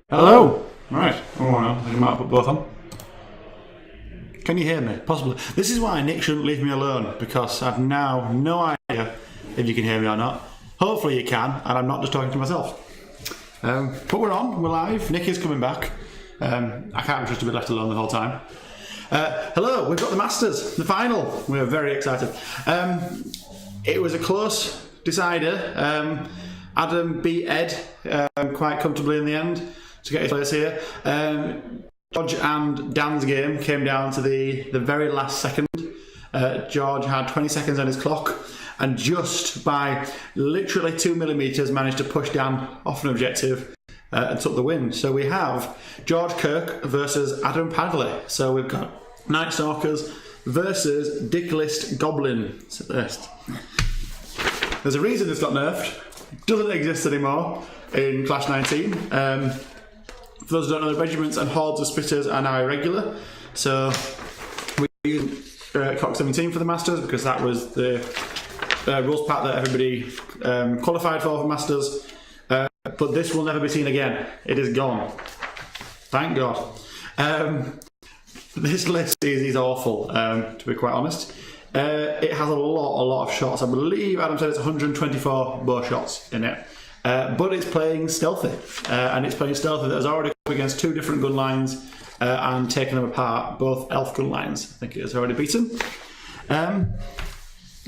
Hello. Right. Oh, no. I might put both on. Can you hear me? Possibly. This is why Nick shouldn't leave me alone, because I've now no idea if you can hear me or not. Hopefully you can, and I'm not just talking to myself. But we're on. We're live. Nick is coming back. I can't just be left alone the whole time. Hello. We've got the Masters, the final. We're very excited. It was a close decider. Adam beat Ed quite comfortably in the end to get his place here. George and Dan's game came down to the very last second. George had 20 seconds on his clock and just by literally 2 millimetres managed to push Dan off an objective and took the win. So we have George Kirke versus Adam Padley. So we've got Night Stalkers versus Dicklist Goblin. There's a reason it's got nerfed. It doesn't exist anymore in Clash 19. For those who don't know, the regiments and hordes of spitters are now irregular. So we use Cock 17 for the Masters because that was the rules pack that everybody qualified for Masters. But this will never be seen again. It is gone. Thank God. This list is awful, to be quite honest. It has a lot of shots. I believe Adam said it's 124 bow shots in it. But it's playing stealthy, and it's playing stealthy that has already come against two different gun lines and taken them apart, both elf gun lines. I think it has already beaten.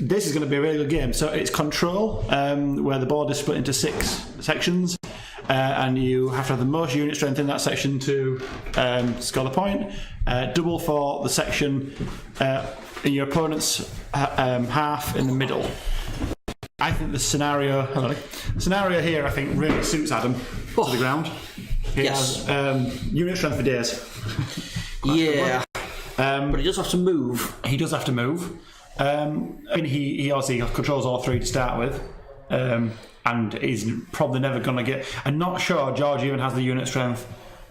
This is going to be a really good game. So it's control, where the board is split into 6 sections, and you have to have the most unit strength in that section to score the point. Double for the section in your opponent's half in the middle. I think the scenario here, I think, really suits Adam to the ground. He has unit strength for days. Yeah, but he does have to move. He does have to move. I mean, he obviously controls all 3 to start with, and he's probably never going to get. I'm not sure George even has the unit strength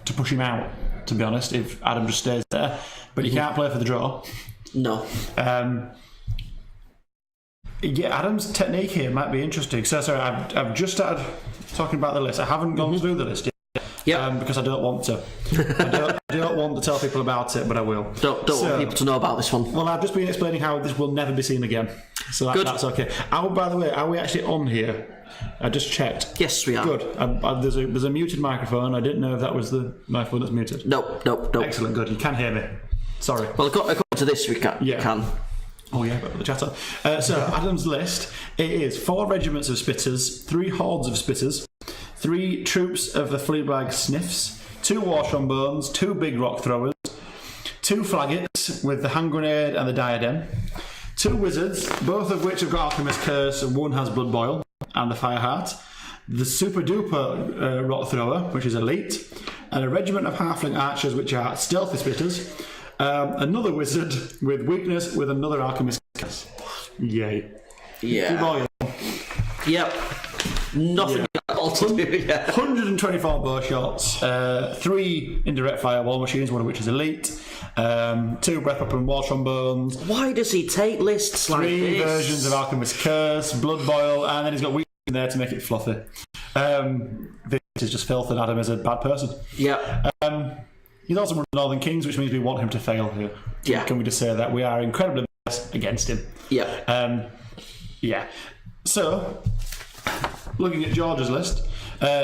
to push him out, to be honest, if Adam just stays there. But he can't play for the draw. No. Yeah, Adam's technique here might be interesting. So, sorry, I've just started talking about the list. I haven't gone through the list yet, because I don't want to. I don't want to tell people about it, but I will. Don't want people to know about this one. Well, I've just been explaining how this will never be seen again. So that's okay. By the way, are we actually on here? I just checked. Yes, we are. Good. There's a muted microphone. I didn't know if that was the microphone that's muted. Nope. Excellent, good. You can hear me. Sorry. Well, according to this, we can. Yeah. Can. Oh yeah, but the chatter. So Adam's list, it is 4 regiments of spitters, 3 hordes of spitters, 3 troops of the Fleabag Sniffs, 2 war trombones, 2 big rock throwers, 2 flaggets with the hand grenade and the diadem, 2 wizards, both of which have got Alchemist Curse, and one has Blood Boil and the Fire Heart, the super duper rock thrower, which is elite, and a regiment of halfling archers, which are stealthy spitters. Another wizard with weakness with another alchemist. Yay. Yeah. Yep. Nothing at all to do. Yeah. 124 bow shots, 3 indirect fire wall machines, one of which is elite, 2 breath weapon wall trombones. Why does he take lists like this? 3 versions of Alchemist Curse, Blood Boil, and then he's got weakness in there to make it fluffy. This is just filth, and Adam is a bad person. Yeah. He's also one of the Northern Kings, which means we want him to fail here. Yeah. Can we just say that we are incredibly biased against him? Yeah. Yeah. So, looking at George's list,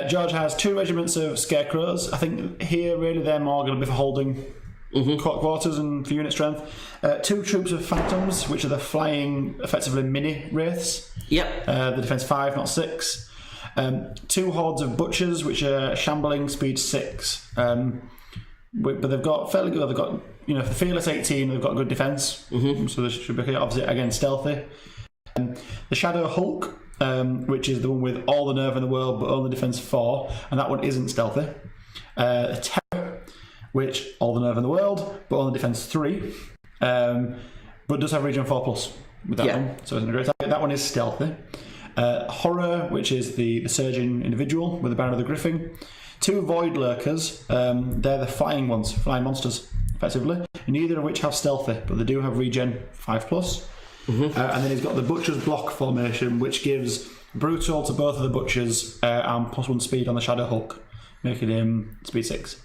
George has 2 regiments of scarecrows. I think here really they're more going to be for holding quarters and for unit strength. 2 troops of phantoms, which are the flying, effectively mini wraiths. Yep. The defense 5, not 6. 2 hordes of butchers, which are shambling, speed 6. But they've got fairly good. They've got, for Fearless 18, they've got good defense. So they should be obviously again stealthy. The Shadow Hulk, which is the one with all the nerve in the world but only defense 4, and that one isn't stealthy. A Terror, which all the nerve in the world but only defense 3, but does have region 4+ with that one, so isn't a great target. That one is stealthy. Horror, which is the surging individual with the Baron of the Griffin. 2 Void Lurkers, they're the flying ones, flying monsters, effectively, neither of which have stealthy, but they do have regen 5+. And then he's got the Butcher's Block formation, which gives brutal to both of the Butchers and +1 speed on the Shadow Hulk, making him speed 6.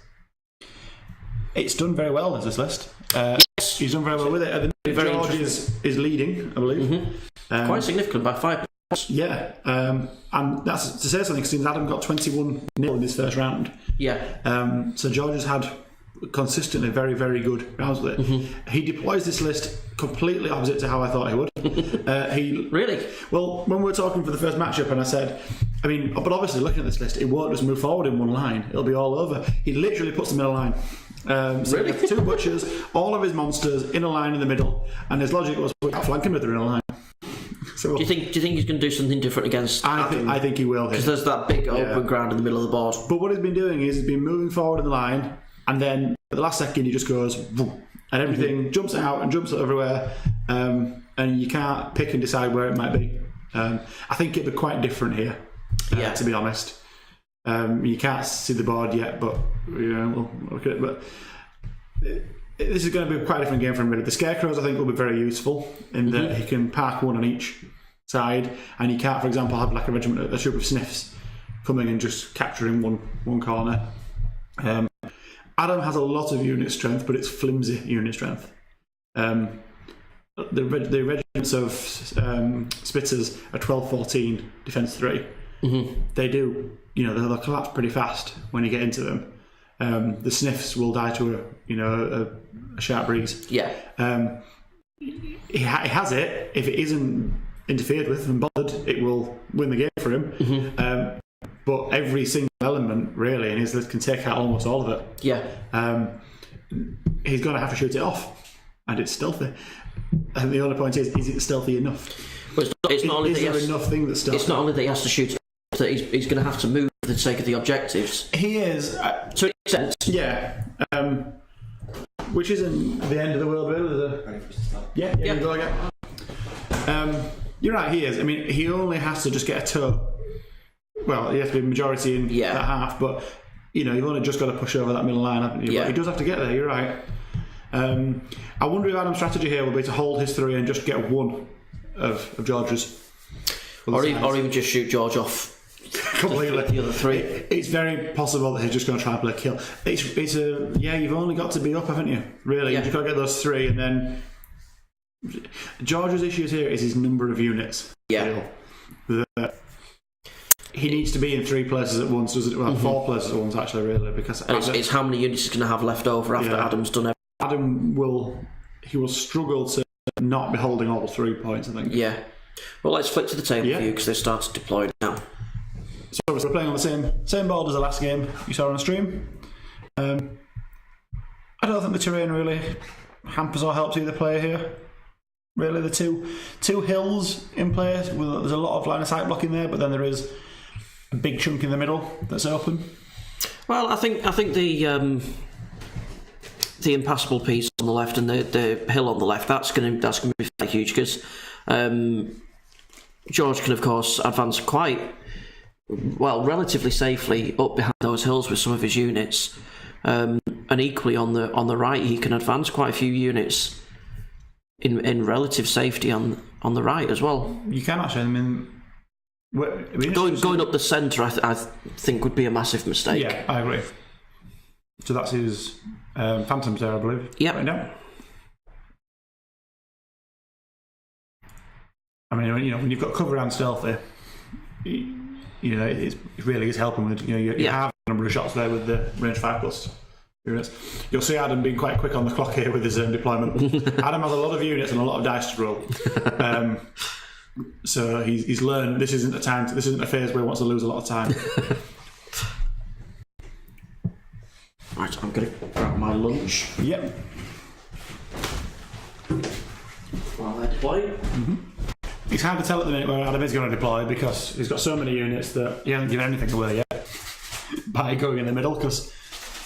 It's done very well as this list. Yes. He's done very well with it. George is leading, I believe. Quite significant by 5 points. Yeah, and that's to say something, because Adam got 21-0 in his first round. Yeah. So George has had consistently very, very good rounds with it. He deploys this list completely opposite to how I thought he would. Really? Well, when we were talking for the first matchup, and I said, but obviously looking at this list, it won't just move forward in one line. It'll be all over. He literally puts them in a line. So Really? 2 butchers, all of his monsters in a line in the middle, and his logic was we can't flank him if they're in a line. So, Do you think he's going to do something different against Adam? I think he will. Because there's that big open ground in the middle of the board. But what he's been doing is he's been moving forward in the line, and then at the last second he just goes, boom, and everything jumps out and jumps everywhere, and you can't pick and decide where it might be. I think it'd be quite different here, to be honest. You can't see the board yet, but we'll look at it. But this is going to be quite a different game for him, really. The scarecrows, I think, will be very useful in that he can park one on each side, and you can't, for example, have like a troop of sniffs coming and just capturing one corner. Adam has a lot of unit strength, but it's flimsy unit strength. The regiments of Spitzers are 12-14, defense 3. They do, they'll collapse pretty fast when you get into them. The sniffs will die to a sharp breeze. Yeah. He has it. If it isn't interfered with and bothered, it will win the game for him. But every single element, really, in his list can take out almost all of it. Yeah. He's going to have to shoot it off, and it's stealthy. And the only point is it stealthy enough? But it's not only is there enough thing that's stealthy? It's not only that he has to shoot it, it's that he's going to have to move for the sake of the objectives. He is. So it makes sense. Yeah. Which isn't the end of the world, really. Yeah. Go again. You're right, he is. He only has to just get a toe. Well, he has to be majority in that half, but you've only just got to push over that middle line, haven't you? Yeah. But he does have to get there, you're right. I wonder if Adam's strategy here will be to hold his 3 and just get one of George's. Or even just shoot George off completely. The other 3. It's very possible that he's just going to try and play a kill. You've only got to be up, haven't you? Really, you've got to get those 3, and then George's issues here is his number of units. Yeah. He needs to be in 3 places at once, doesn't it? Well, 4 places at once, actually, really, because it's how many units he's going to have left over after Adam's done everything. Adam will struggle to not be holding all 3 points, I think. Yeah. Well, let's flip to the table view because they've started deploying now. So we're playing on the same board as the last game you saw on the stream. I don't think the terrain really hampers or helps either player here. Really, the two hills in play. There's a lot of line of sight blocking there, but then there is a big chunk in the middle that's open. Well, I think the impassable piece on the left and the hill on the left, that's going to be fairly huge because George can of course advance quite relatively safely up behind those hills with some of his units, and equally on the right he can advance quite a few units in relative safety on the right as well. You can actually. Going up the centre, I think would be a massive mistake. Yeah, I agree. So that's his phantoms there, I believe. Yeah. Right now. When you've got cover and stealthy, it really is helping with you have a number of shots there with the range 5+ units. You'll see Adam being quite quick on the clock here with his deployment. Adam has a lot of units and a lot of dice to roll. So he's learned this isn't a phase where he wants to lose a lot of time. Right, I'm going to grab my lunch. Yep. While they're deploying. It's hard to tell at the minute where Adam is going to deploy because he's got so many units that he hasn't given anything away yet by going in the middle, because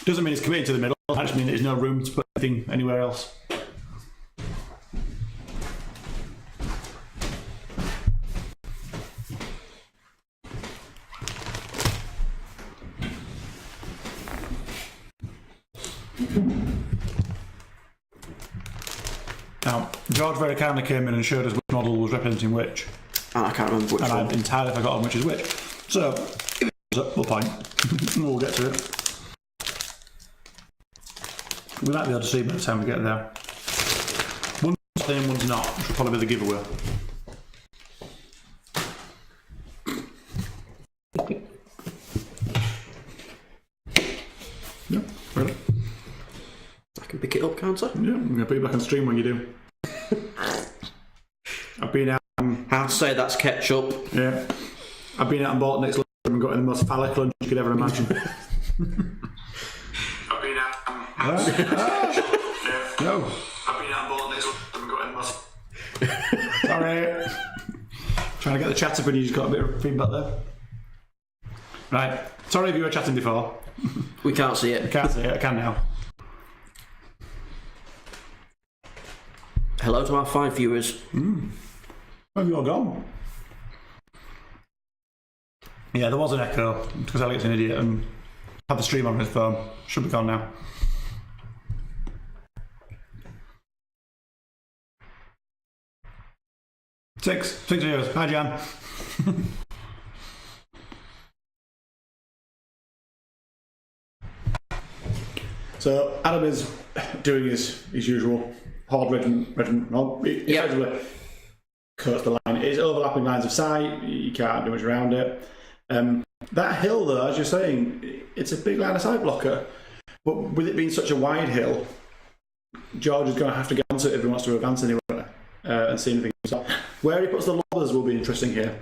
it doesn't mean he's committed to the middle, it actually means there's no room to put anything anywhere else. Now, George very kindly came in and showed us which model was representing which. And I can't remember which and one. I've entirely forgotten which is which. So, if it's at the point. We'll get to it. We might be able to see by the time we get there. One's in, one's not, which will probably be the giveaway. Yeah, ready? I can pick it up, can't I? Yeah, I'm going to put you back on stream when you do. I've been out. I'd say that's ketchup. Yeah. I've been out and bought next and got in the most phallic lunch you could ever imagine. I've been out No. I've been out and bought next and got in the most. Sorry. Trying to get the chat up and you just got a bit of feedback there. Right. Sorry if you were chatting before. We can't see it. I can't see it. I can now. Hello to our 5 viewers. Where have you all gone? Yeah, there was an echo because Elliot's an idiot and had the stream on his phone. Should be gone now. Six viewers. Hi, Jan. So Adam is doing his usual hard ridden. No, effectively cuts the line. It's overlapping lines of sight. You can't do much around it. That hill, though, as you're saying, it's a big line of sight blocker. But with it being such a wide hill, George is going to have to get onto it if he wants to advance anywhere and see anything. So where he puts the lobbers will be interesting here,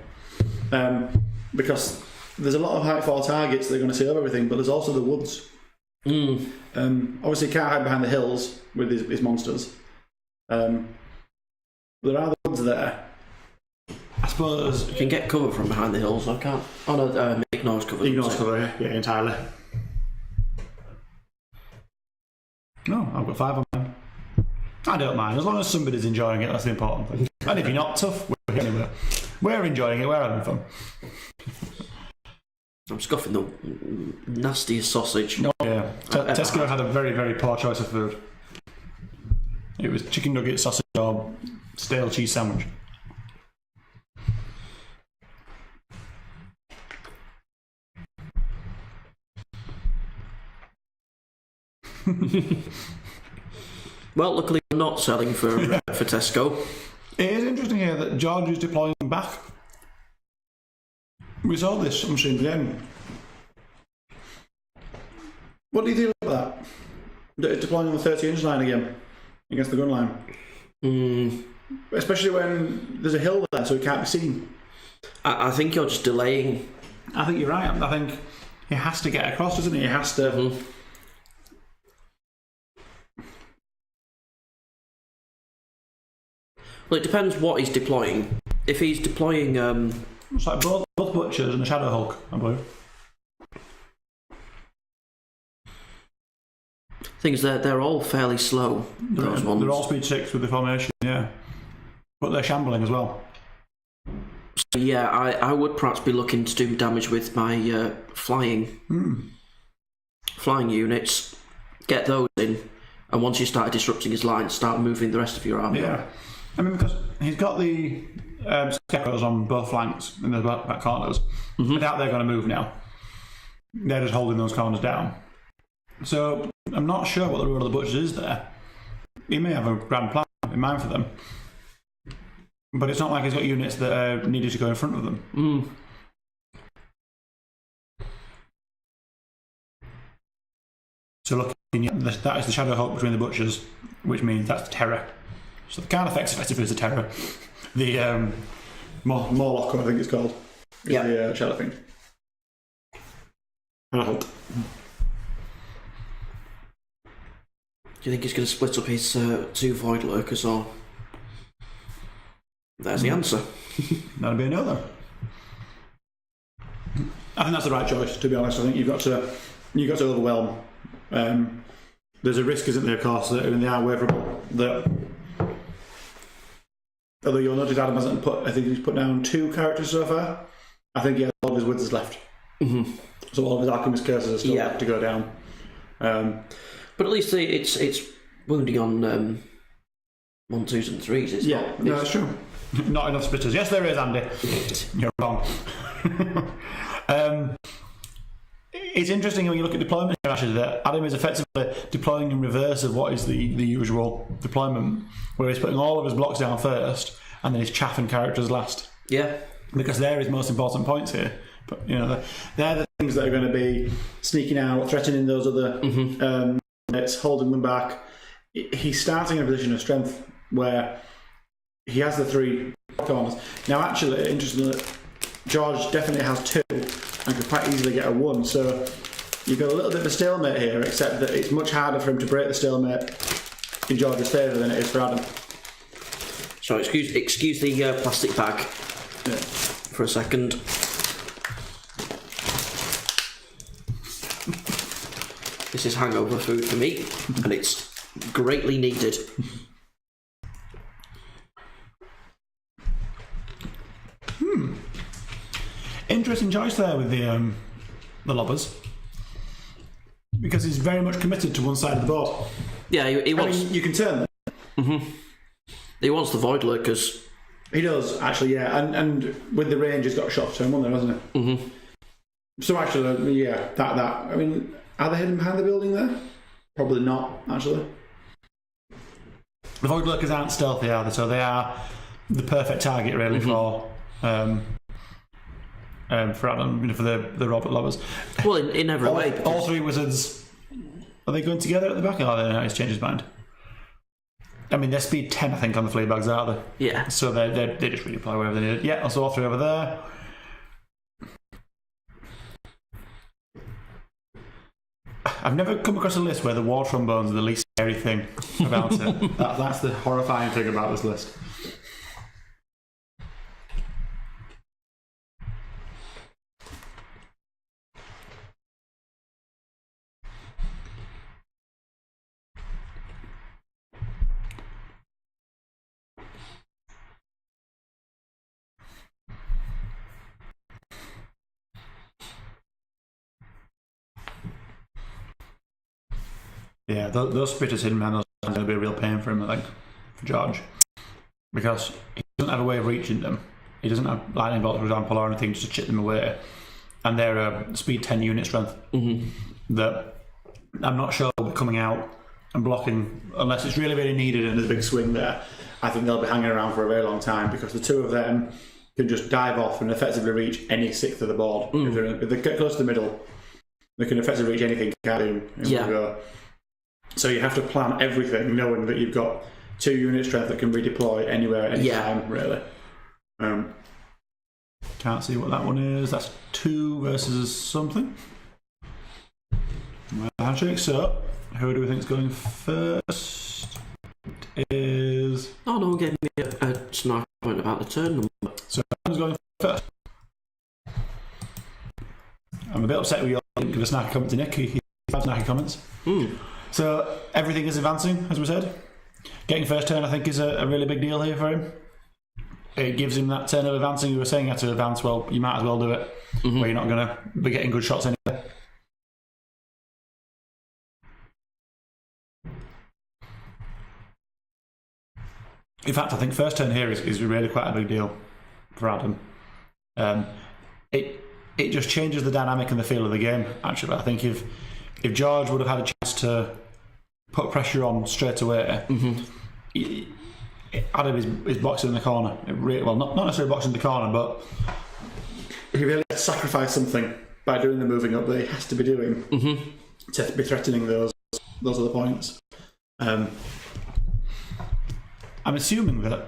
because there's a lot of height-fall targets that are going to see over everything, but there's also the woods. Obviously, he can't hide behind the hills with his monsters. There are the woods there. I suppose You can get cover from behind the hills, I can't. Oh no, ignores cover. ignores cover, yeah, entirely. No, I've got 5 on mine. I don't mind, as long as somebody's enjoying it, that's the important thing. And if you're not, tough, we're here anyway. We're enjoying it, we're having fun. I'm scoffing the nastiest sausage. Oh, yeah. Tesco had a very, very poor choice of food. It was chicken nugget, sausage, or stale cheese sandwich. Well, luckily I'm not selling for Tesco. It is interesting here that George is deploying back. We saw this on stream again. What do you think about that? That it's deploying on the 30-inch line again against the gun line. Especially when there's a hill there, so it can't be seen. I think you're just delaying. I think you're right. I think he has to get across, doesn't he? He has to. Well, it depends what he's deploying. If he's deploying, It's like both Butchers and the Shadow Hulk, I believe. things they're all fairly slow. Those ones. They're all speed 6 with the formation, yeah. But they're shambling as well. So yeah, I would perhaps be looking to do damage with my flying units. Get those in, and once you start disrupting his line, start moving the rest of your army. Yeah, I mean, because he's got the scarecrows on both flanks in the back corners. I doubt they're going to move now. They're just holding those corners down. So I'm not sure what the role of the Butchers is there. He may have a grand plan in mind for them, but it's not like he's got units that are needed to go in front of them. So look, that is the Shadow Hulk between the Butchers, which means that's Terror. So the card effects effectively is the Terror. The Morlock, I think it's called. Yeah. The Shadow thing. Shadow Hulk. Do you think he's going to split up his 2 Void Lurkers, or...? There's the answer. That'd be a no, though. I think that's the right choice, to be honest. I think you've got to overwhelm. There's a risk, isn't there, of course, that they are waverable. That, although you'll notice Adam hasn't put, I think he's put down 2 characters so far. I think he has all of his wizards left. So all of his alchemist curses are still left to go down. But at least it's wounding on 1s, 2s and 3s. It's not, no, that's true. Not enough splitters. Yes, there is, Andy. You're wrong. It's interesting when you look at deployment here, actually, that Adam is effectively deploying in reverse of what is the usual deployment, where he's putting all of his blocks down first and then he's chaffing characters last. Yeah. Because they're his most important points here. But, you know, they're the things that are going to be sneaking out, threatening those other it's holding them back. He's starting in a position of strength where he has the 3 corners. Now, actually, interestingly, George definitely has 2 and could quite easily get a 1. So you've got a little bit of a stalemate here, except that it's much harder for him to break the stalemate in George's favour than it is for Adam. So excuse the plastic bag for a second. This is hangover food for me, and it's greatly needed. Interesting choice there with the lobbers, because he's very much committed to one side of the board. Yeah, he wants. I mean, you can turn them. He wants the void lurkers. He does, actually, yeah, and with the range, he's got a shot to turn 1 there, hasn't he? So actually, yeah, that. I mean, are they hidden behind the building there? Probably not, actually. The void lurkers aren't stealthy, are they? So they are the perfect target, really, for Adam, for the Robert Lobbers. Well, in every way. All 3 wizards, are they going together at the back? Or are they? He's changed his mind. I mean, they're speed 10, I think, on the flea bags, aren't they? Yeah. So they just redeploy wherever they need. Yeah, also all 3 over there. I've never come across a list where the war trombones are the least scary thing about it. That's the horrifying thing about this list. Yeah, those spitters hidden behind those are going to be a real pain for him, I think, for George. Because he doesn't have a way of reaching them. He doesn't have lightning bolts, for example, or anything just to chip them away. And they're a speed 10 unit strength that I'm not sure will be coming out and blocking unless it's really, really needed and there's a big swing there. I think they'll be hanging around for a very long time because the 2 of them can just dive off and effectively reach any 6th of the board. If they get close to the middle, they can effectively reach anything. Go. So you have to plan everything knowing that you've got 2 unit strength that can redeploy anywhere, anytime, really. Can't see what that one is. That's 2 versus something. Handshake. So, who do we think is going first? It is... Oh, no one gave me a snark point about the turn number. So, who's going first? I'm a bit upset with your link of a snarky comment to Nick. He has snarky comments. So everything is advancing, as we said. Getting first turn, I think, is a really big deal here for him. It gives him that turn of advancing. You were saying you had to advance, well, you might as well do it, where you're not going to be getting good shots anyway. In fact, I think first turn here is really quite a big deal for Adam. It just changes the dynamic and the feel of the game, actually. I think if George would have had a chance to put pressure on straight away, Adam is boxing in the corner. Well, not necessarily boxing in the corner, but he really has to sacrifice something by doing the moving up that he has to be doing to be threatening those other points. I'm assuming that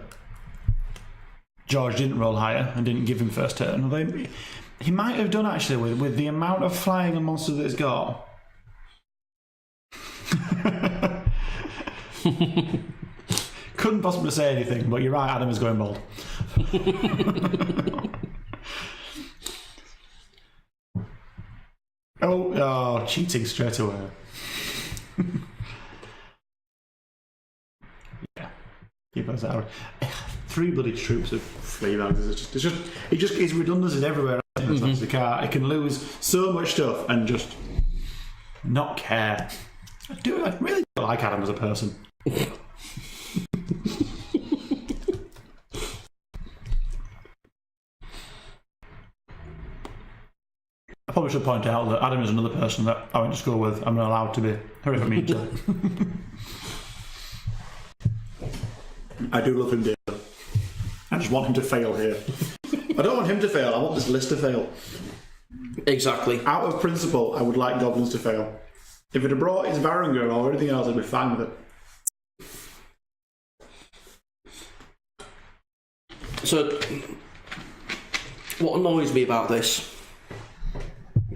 George didn't roll higher and didn't give him first turn. Although he might have done, actually, with the amount of flying and monsters that he's got. Couldn't possibly say anything, but you're right, Adam is going bold. Oh, cheating straight away. Yeah, keep us out. 3 bloody troops of flea bags. His redundancies everywhere. The car, he can lose so much stuff and just not care. I really don't like Adam as a person. I probably should point out that Adam is another person that I went to school with. I'm not allowed to be. Hurry for me to. I do love him, dear. I just want him to fail here. I don't want him to fail. I want this list to fail. Exactly. Out of principle, I would like goblins to fail. If it had brought his Varangur or anything else, I'd be fine with it. So, what annoys me about this,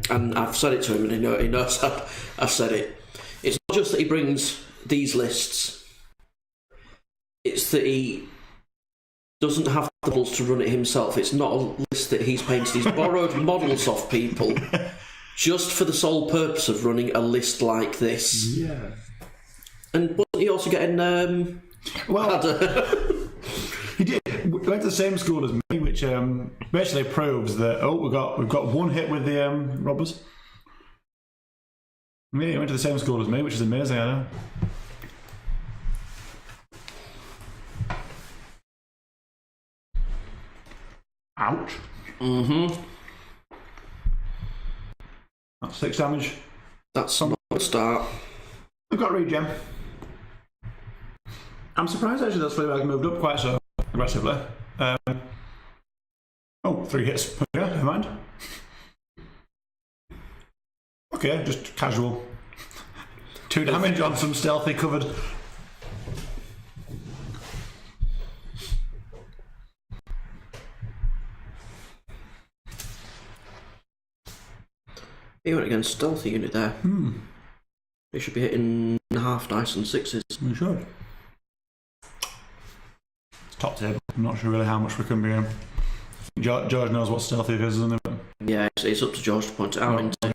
and I've said it to him and he knows I've said it, it's not just that he brings these lists, it's that he doesn't have the models to run it himself. It's not a list that he's painted. He's borrowed models off people just for the sole purpose of running a list like this. Yeah. And wasn't he also getting... He did. We went to the same school as me, which basically proves that we've got one hit with the robbers. Yeah, he went to the same school as me, which is amazing. I know. Ouch. Mm-hmm. That's 6 damage. That's not a start. We've got regen. I'm surprised actually that Fleabag moved up quite so aggressively. 3 hits. Yeah, never mind. Okay, just casual. 2 damage on some stealthy covered. He went against stealthy unit there. He should be hitting half dice and 6s. We should. It's top table. I'm not sure really how much we can be in. George knows what stealthy is, isn't it? Yeah, it's up to George to point it out. Okay.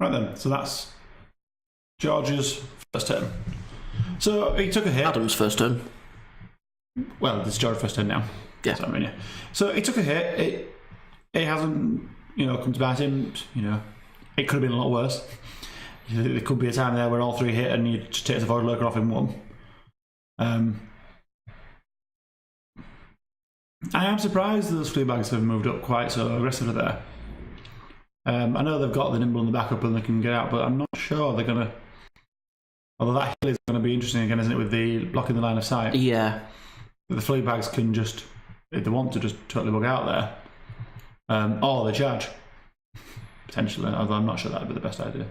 Right then, so that's George's first turn. So he took a hit. Adam's first turn. Well, this is George's first turn now. Yeah. So, so he took a hit. It hasn't, come to bite him. It could have been a lot worse. There could be a time there where all 3 hit and you just take the Void Lurker off in 1. I am surprised those Fleabags have moved up quite so aggressively there. I know they've got the nimble in the backup and they can get out, but I'm not sure they're going to... Although that hill is going to be interesting again, isn't it, with the blocking the line of sight? Yeah. The Fleabags can just, if they want to, just totally bug out there. Or they charge. Potentially, although I'm not sure that would be the best idea.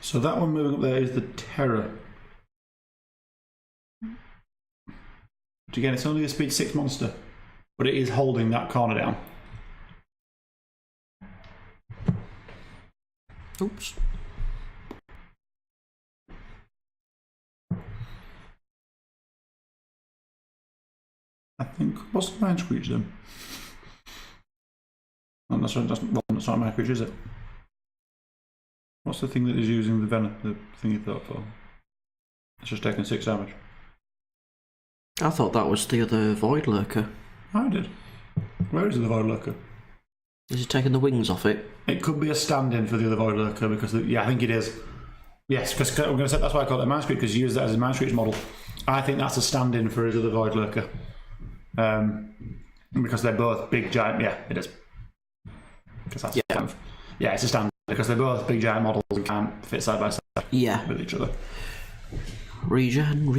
So that one moving up there is the Terror. Which again, it's only a speed 6 monster, but it is holding that corner down. Oops. I think, what's the Mind Screech then? That's not Mind Screech, is it? What's the thing that is using the venom, the thing you thought for? It's just taking 6 damage. I thought that was the other Void Lurker. I did. Where is the Void Lurker? Is he taking the wings off it? It could be a stand-in for the other Void Lurker because, I think it is. Yes, because I'm going to say that's why I call it a Mind Screech, because you use that as a Mind Screech model. I think that's a stand-in for his other Void Lurker. Because they're both big giant. Yeah, it is. Because that's it's a stand because they're both big giant models and can't fit side by side. With each other. Regen.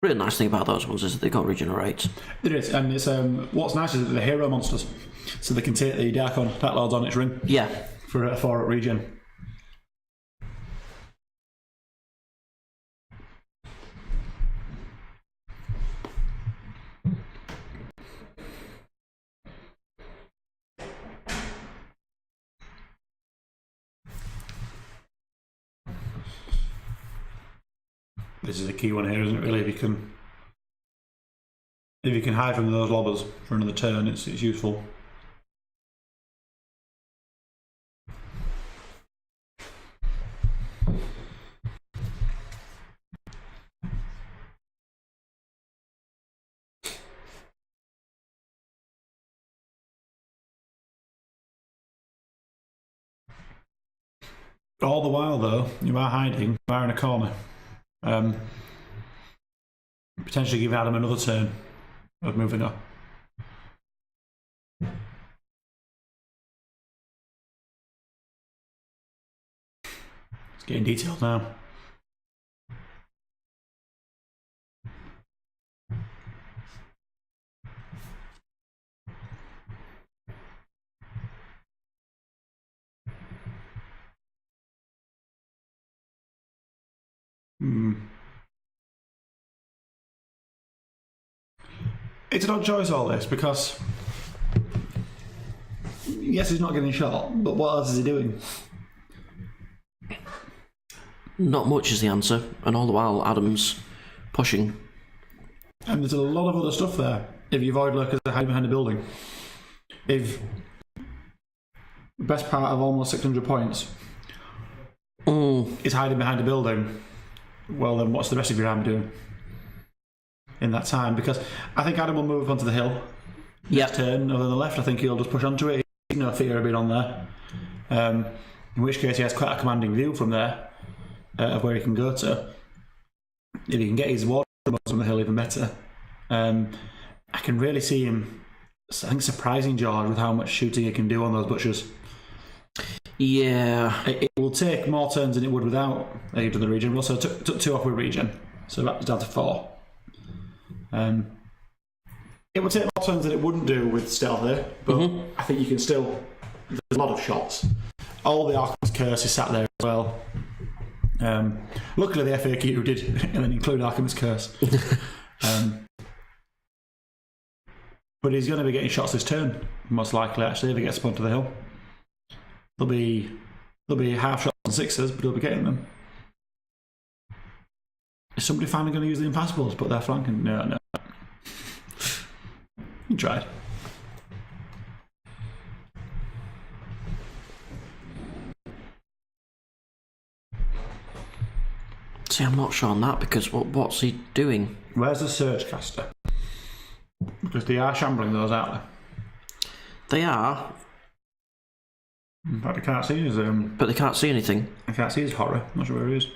Really nice thing about those ones is that they got regenerate. It is, and it's what's nice is that they're hero monsters, so they can take the Dark Lords on its ring. Yeah. For a 4 at regen. This is a key one here, isn't it? Really, if you can hide from those lobbers for another turn, it's useful. All the while, though, you are hiding, you are in a corner. Potentially give Adam another turn of moving up. It's getting detailed now. It's an odd choice, all this, because yes, he's not getting shot, but what else is he doing? Not much is the answer, and all the while Adam's pushing. And there's a lot of other stuff there. If you avoid lurkers that hide behind a building, if best part of almost 600 points is hiding behind a building, well then what's the rest of your army doing in that time? Because I think Adam will move onto the hill next turn. Other than the left, I think he'll just push onto it. He's no fear of being on there. In which case he has quite a commanding view from there of where he can go to. If he can get his water on the hill, even better. I can really see him, I think, surprising George with how much shooting he can do on those butchers. Yeah. It will take more turns than it would without aid of the region. We also took 2 off with region, so that's down to 4. It would take more turns than it wouldn't do with stealth here, but I think you can still. There's a lot of shots. All the Archon's Curse is sat there as well. Luckily, the FAQ did include Arkham's Curse. But he's going to be getting shots this turn, most likely, actually, if he gets spun to the hill. There'll be half shots and 6s, but he'll be getting them. Is somebody finally going to use the Impassable to put their flanking? No. He tried. See, I'm not sure on that, because what's he doing? Where's the Surgecaster? Because they are shambling those, aren't they? They are. In fact, I can't see his... But they can't see anything. I can't see his horror. I'm not sure where he is.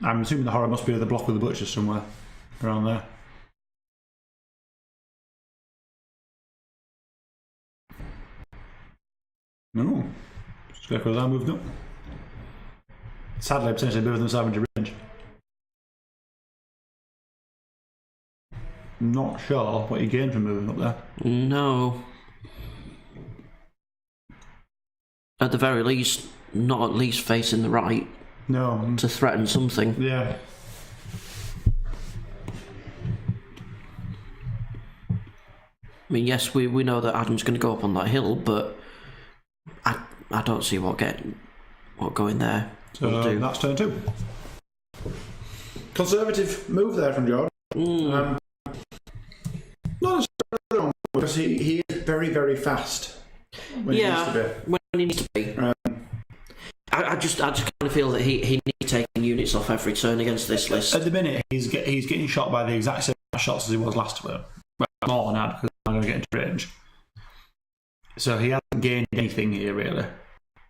I'm assuming the horror must be at the block with the butchers somewhere around there. No. Scarecrows are moved up. Sadly, potentially both of them savage range. Not sure what you gain from moving up there. No. At the very least, not at least facing the right. No. To threaten something. Yeah. I mean, yes, we know that Adam's going to go up on that hill, but I don't see what going there. So that's turn 2. Conservative move there from George. Not necessarily wrong, because he is very, very fast when he needs to be. When he needs to be. I just kind of feel that he needs taking units off every turn against this list. At the minute, he's getting shot by the exact same shots as he was last turn. Well, more than that, because I'm going to get into range. So he hasn't gained anything here, really.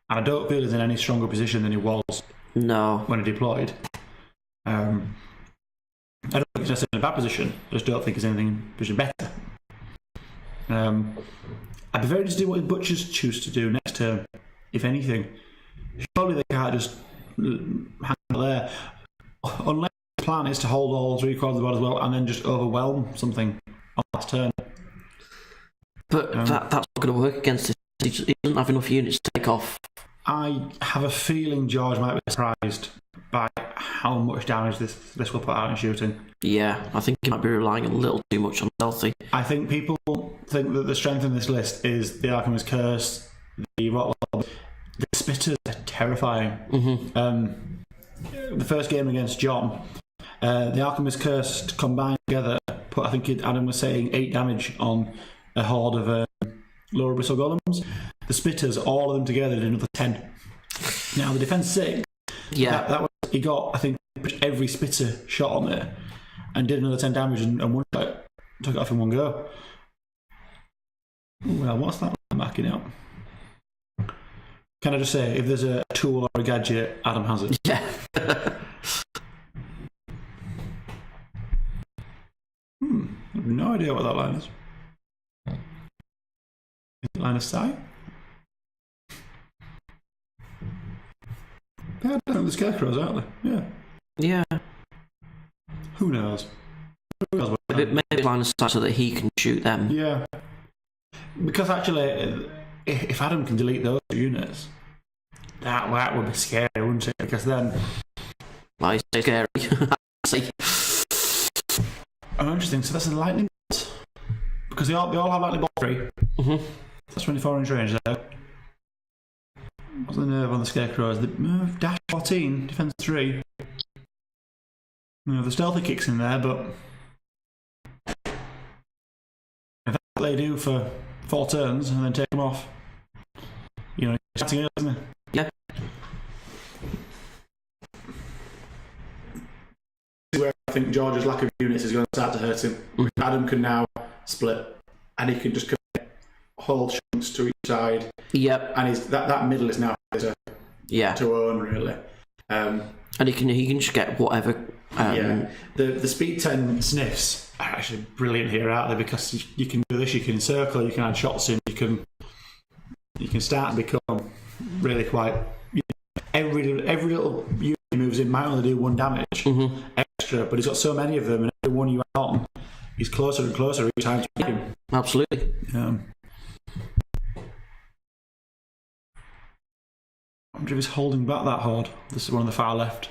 And I don't feel he's in any stronger position than he was when he deployed. I don't think he's necessarily in a bad position. I just don't think he's anything better. I'd be very interested in what the butchers choose to do next turn, if anything. Surely they can't just hang there. Unless the plan is to hold all 3 quarters of the board as well and then just overwhelm something on last turn. But that's not going to work against this. He doesn't have enough units to take off. I have a feeling George might be surprised by how much damage this will put out in shooting. Yeah, I think he might be relying a little too much on stealthy. I think people think that the strength in this list is the Arkham's Curse, the Rottweiler. The Spitters are terrifying. The first game against John, the Arkham's Curse combined together put, I think Adam was saying, 8 damage on a horde of lower bristle golems. The Spitters, all of them together, did another 10. Now the defense 6, that was, he got, I think, every Spitter shot on there and did another 10 damage and one shot, took it off in one go. Well, what's that backing up? Can I just say, if there's a tool or a gadget, Adam has it. Yeah. I have no idea what that line is. Is it line of sight? Yeah, I don't know the scarecrows, aren't they? Yeah. Yeah. Who knows? Who knows what Maybe line of sight so that he can shoot them. Yeah. Because actually, if Adam can delete those units, that would be scary, wouldn't it? Because then... Why is it scary? See? Oh, interesting. So that's a lightning bolt. Because they all have lightning bolt 3. Mm-hmm. That's 24 inch range there. What's the nerve on the scarecrows? The dash 14, defense 3. The stealthy kicks in there, but if that's what they do for 4 turns and then take them off, it's starting early, isn't it? Yeah. This is where I think George's lack of units is going to start to hurt him. Mm-hmm. Adam can now split, and he can just commit whole chunks to each side. Yep. And that middle is now to own, really. And he can just get whatever. The speed 10 sniffs are actually brilliant here, aren't they? Because you can do this, you can circle, you can add shots in, you can start and become really quite. Every little unit he moves in might only do 1 damage extra, but he's got so many of them, and every one you add on, he's closer and closer each time to pick him. Absolutely. I wonder if he's holding back that horde. This is one on the far left.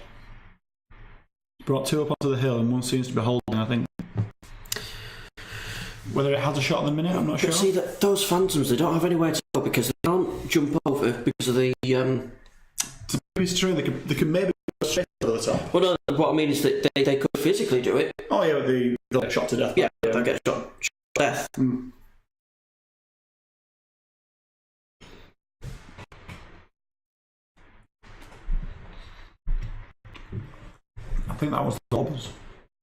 Brought 2 up onto the hill, and one seems to be holding, I think. Whether it has a shot in the minute, I'm not sure. But see, those phantoms, they don't have anywhere to go because they can't jump over because of the... It's true, they can maybe go straight over the top. Well, no, what I mean is that they could physically do it. Oh, yeah, they'll get shot to death. Yeah, they'll get shot to death. Mm. I think that was the lobbers.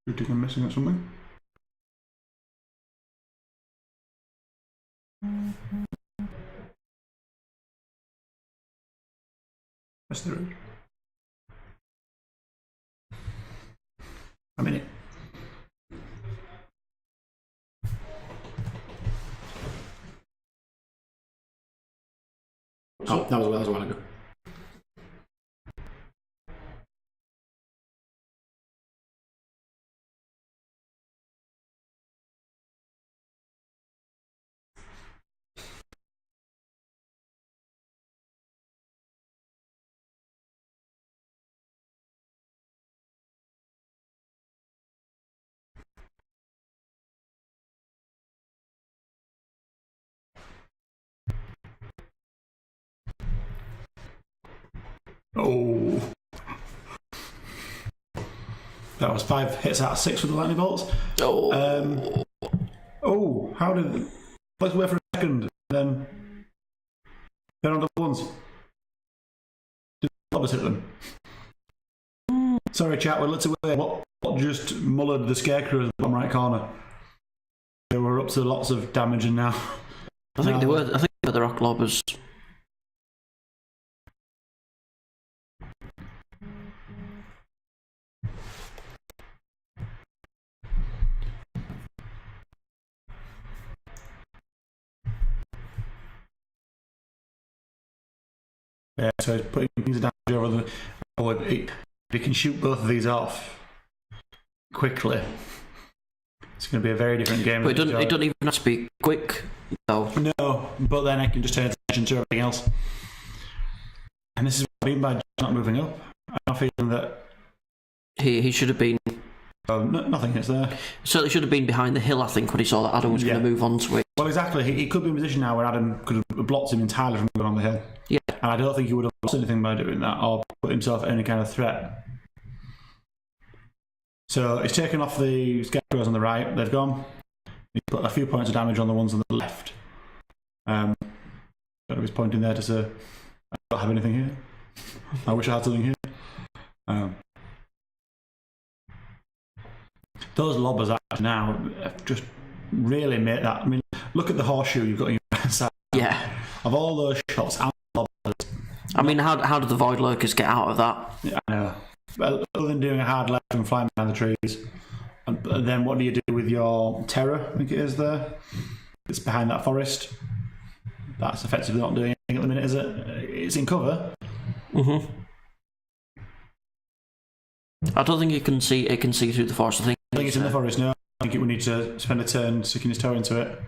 You think I'm missing at something? Yes, there is. A minute. Oh, that was a while ago. Oh. That was 5 hits out of 6 with the lightning bolts. How did... Let's wait for a second. Then they're on the ones. Did the lobbers hit them? Sorry, chat, we're let's away. What just mullered the scarecrow in the bottom right corner? They were up to lots of damage, and now... I think they were the rock lobbers. Yeah, so he's putting things of damage over the... If he can shoot both of these off quickly, it's going to be a very different game. But it doesn't even have to be quick, though. No, but then I can just turn attention to everything else. And this is what I mean by not moving up. I'm feeling that... He should have been... nothing is there. Certainly should have been behind the hill, I think, when he saw that Adam was going to move on to it. Well, exactly. He could be in a position now where Adam could have blocked him entirely from going on the hill. Yeah. And I don't think he would have lost anything by doing that or put himself at any kind of threat. So he's taken off the scarecrows on the right. They've gone. He's put a few points of damage on the ones on the left. Don't know if he's pointing there to say, I don't have anything here. I wish I had something here. Those lobbers actually now have just really made that. I mean, look at the horseshoe you've got in your side. Yeah. Of all those shots, and lobbers, I mean, how did the Void Lurkers get out of that? Yeah, I know. Well, other than doing a hard left and flying behind the trees, and then what do you do with your terror? I think it is there. It's behind that forest. That's effectively not doing anything at the minute, is it? It's in cover. Mm-hmm. I don't think it can see through the forest. I think it's in the forest. No, I think it would need to spend a turn sticking his toe into it.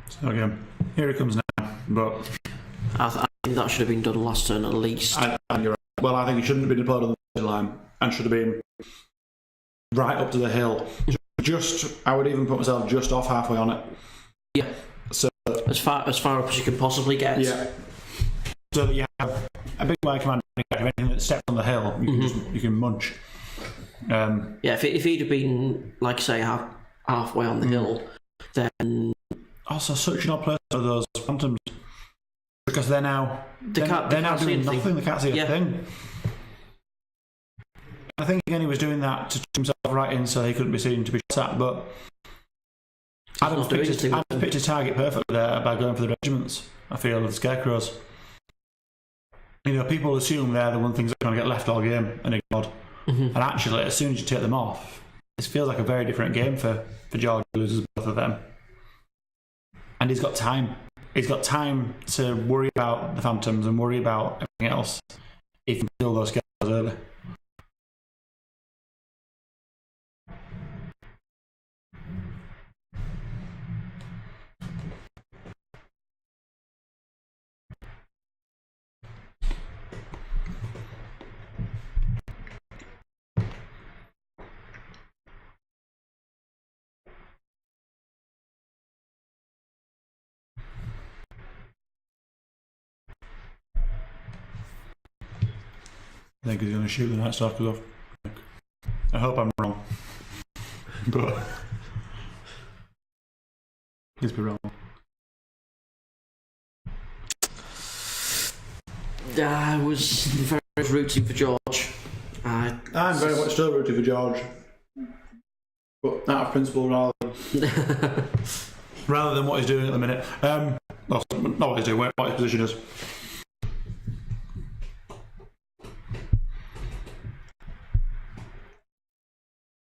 So again, here it comes now, but I think that should have been done last turn at least. I think you're right. Well, I think it shouldn't have been deployed on the line and should have been right up to the hill. I would even put myself just off halfway on it. Yeah. So as far up as you can possibly get. Yeah. So that you have a big wide command, anything that steps on the hill, you can munch. Yeah, if he'd have been, like I say, halfway on the hill, then. Also, such an odd place for those phantoms because they're now doing nothing. They can't see a thing. I think again he was doing that to himself right in so he couldn't be seen to be shot at. But Adam's picked his target perfectly there by going for the regiments. I feel the scarecrows. People assume they're the one things that are going to get left all game and ignored. Mm-hmm. And actually, as soon as you take them off, this feels like a very different game for George. He loses both of them. And he's got time. He's got time to worry about the phantoms and worry about everything else. If he can kill those guys early. I think he's going to shoot the Night Stalkers off. I hope I'm wrong. But he's be wrong. I was very much rooting for George. I'm very much still rooting for George. But out of principle rather than what he's doing at the minute. Well, not what he's doing, what his position is.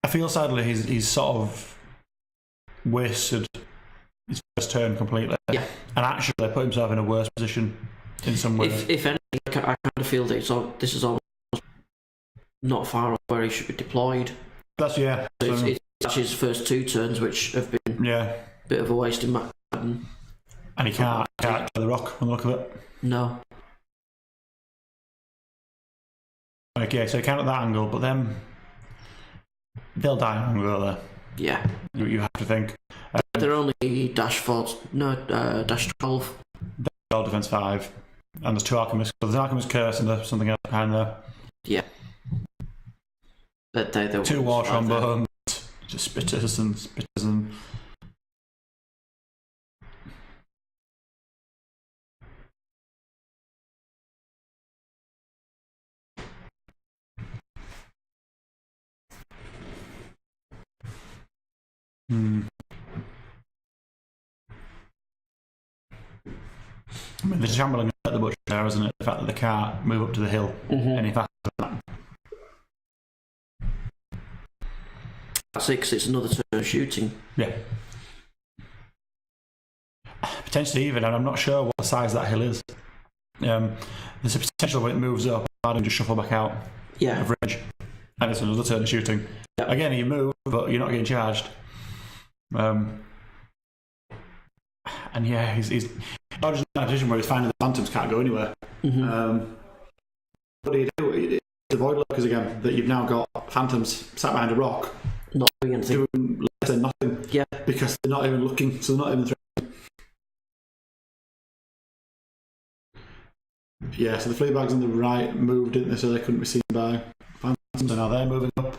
I feel sadly he's sort of wasted his first turn completely, and actually put himself in a worse position in some way. If anything, I kind of feel that this is almost not far off where he should be deployed. It's actually his first two turns, which have been a bit of a waste in Matt. And he can't clear the rock on the look of it. No. Okay, so he can't at that angle, but then they'll die on hunger there. Yeah. You have to think. They're only dash 12. They're all defense 5. And there's 2 alchemists. So there's an alchemist curse and there's something else behind there. Yeah. But they 2 war trombones, just spitters and. I mean, the shambling at the butcher there, isn't it? The fact that they can't move up to the hill any faster than that. That's it, 'cause it's another turn of shooting. Yeah. Potentially even, and I'm not sure what the size that hill is. There's a potential when it moves up, and just shuffle back out of range. And it's another turn of shooting. Yep. Again, you move, but you're not getting charged. And he's not just in a position where he's finding the phantoms can't go anywhere. What do you do? It's the Void Lurkers again, that you've now got phantoms sat behind a rock. Not doing anything. Doing less than nothing. Yeah. Because they're not even looking, so they're not even threatening. Yeah, so the flea bags on the right moved, didn't they, so they couldn't be seen by fans, so now they're moving up.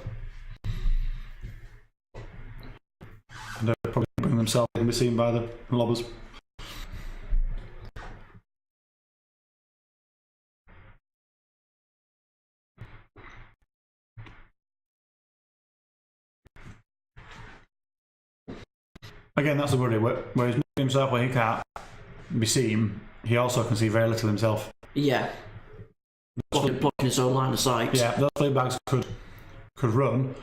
And they're probably bring themselves and be seen by the lobbers. Again, that's the worry, where he's moving himself where he can't be seen, he also can see very little himself. Yeah. Blocking his own line of sight. Yeah, those flea bags could run,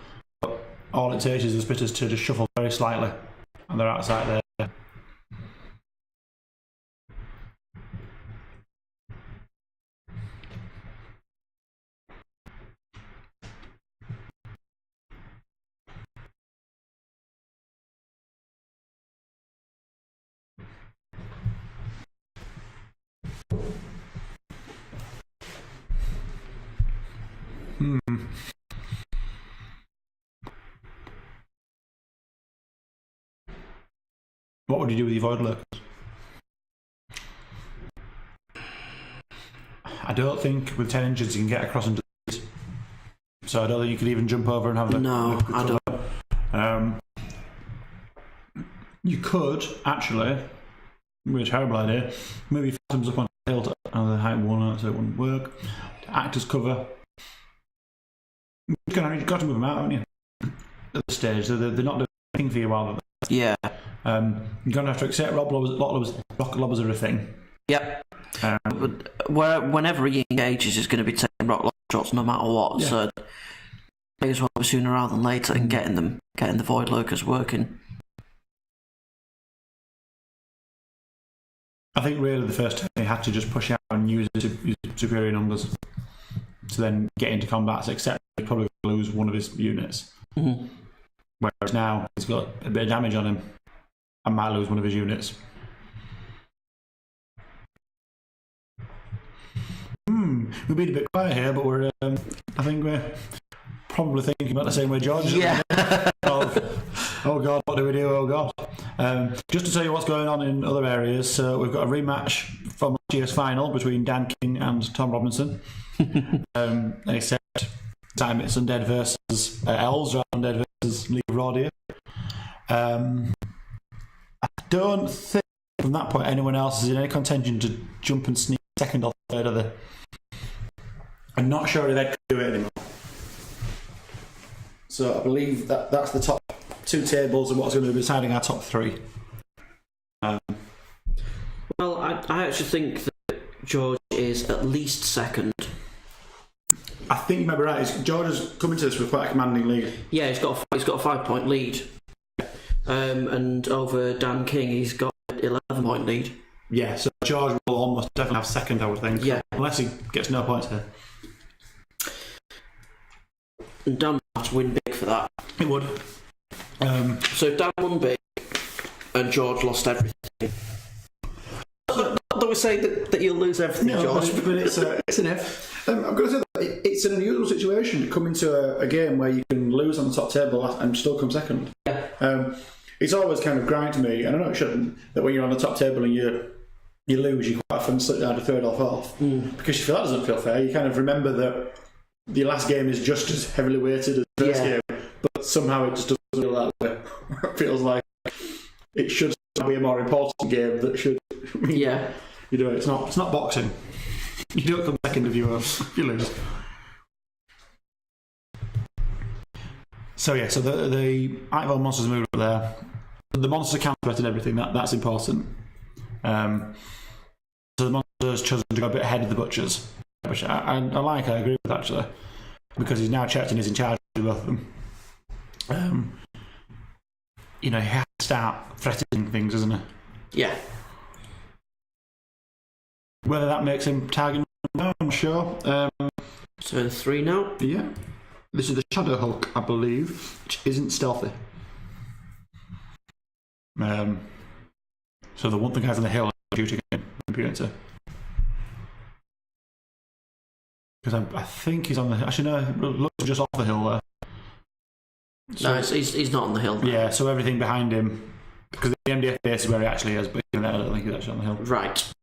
but all it takes is the spitters to just shuffle very slightly, and they're outside there. What would you do with your void lurkers? I don't think with 10 inches you can get across into these. So I don't think you could even jump over and have a... No, I don't. You could, actually, with a terrible idea, maybe phantoms up on the hill to another height one, so it wouldn't work. To act as cover. You've got to move them out, haven't you? At this stage, they're not doing anything for you while they're Yeah. You're going to have to accept rock lobbers are a thing. Yep. Whenever he engages, he's going to be taking rock shots no matter what. Yeah. So may as well be sooner rather than later and getting the void lurkers working. I think really the first time he had to just push out and use superior numbers to then get into combats, except he'd probably lose one of his units. Mm-hmm. Whereas now he's got a bit of damage on him and might lose one of his units. We've been a bit quiet here, but I think we're probably thinking about the same way George is. Yeah. Oh God, what do we do? Oh God. Just to tell you what's going on in other areas, so we've got a rematch from last year's final between Dan King and Tom Robinson. Except this time it's Undead versus Elves rather than Undead versus League of Rawdeer. I don't think from that point anyone else is in any contention to jump and sneak second or third of the... I'm not sure if they can do it anymore. So I believe that's the top two tables and what's going to be deciding our top three. Well, I actually think that George is at least second. I think you might be right. George has come into this with quite a commanding lead. Yeah, he's got a 5-point lead. And over Dan King, he's got an 11-point lead. Yeah, so George will almost definitely have second, I would think. Yeah. Unless he gets no points here. And Dan would have to win big for that. It would. So if Dan won big and George lost everything... Not that we say that you'll lose everything, no, George. But it's an if. I'm going to say that it's an unusual situation to come into a game where you can lose on the top table and still come second. Yeah. It's always kind of grind to me, and I know it shouldn't, that when you're on the top table and you lose, you quite often slip down to third or fourth. Because you feel that doesn't feel fair. You kind of remember that your last game is just as heavily weighted as the first game, but somehow it just doesn't feel that way. It feels like it should be a more important game that should... Yeah. You know, it's not boxing. You don't come second if you lose. So yeah, so the Itemvault monsters moved up there. The monsters are counter-threating everything. That's important. So the monsters chosen to go a bit ahead of the butchers, which I like. I agree with actually, because he's now checked and he's in charge of both of them. He has to start threatening things, doesn't he? Yeah. Whether that makes him target, no, I'm sure. So the 3 now? Yeah. This is the Shadow Hulk, I believe, which isn't stealthy. So the one thing guys on the hill are shooting him, impunity. Because I think he's on the... Actually, no, looks just off the hill there. So, no, he's not on the hill. Yeah, so everything behind him... Because the MDF base is where he actually is, but even then I don't think he's actually on the hill. Right.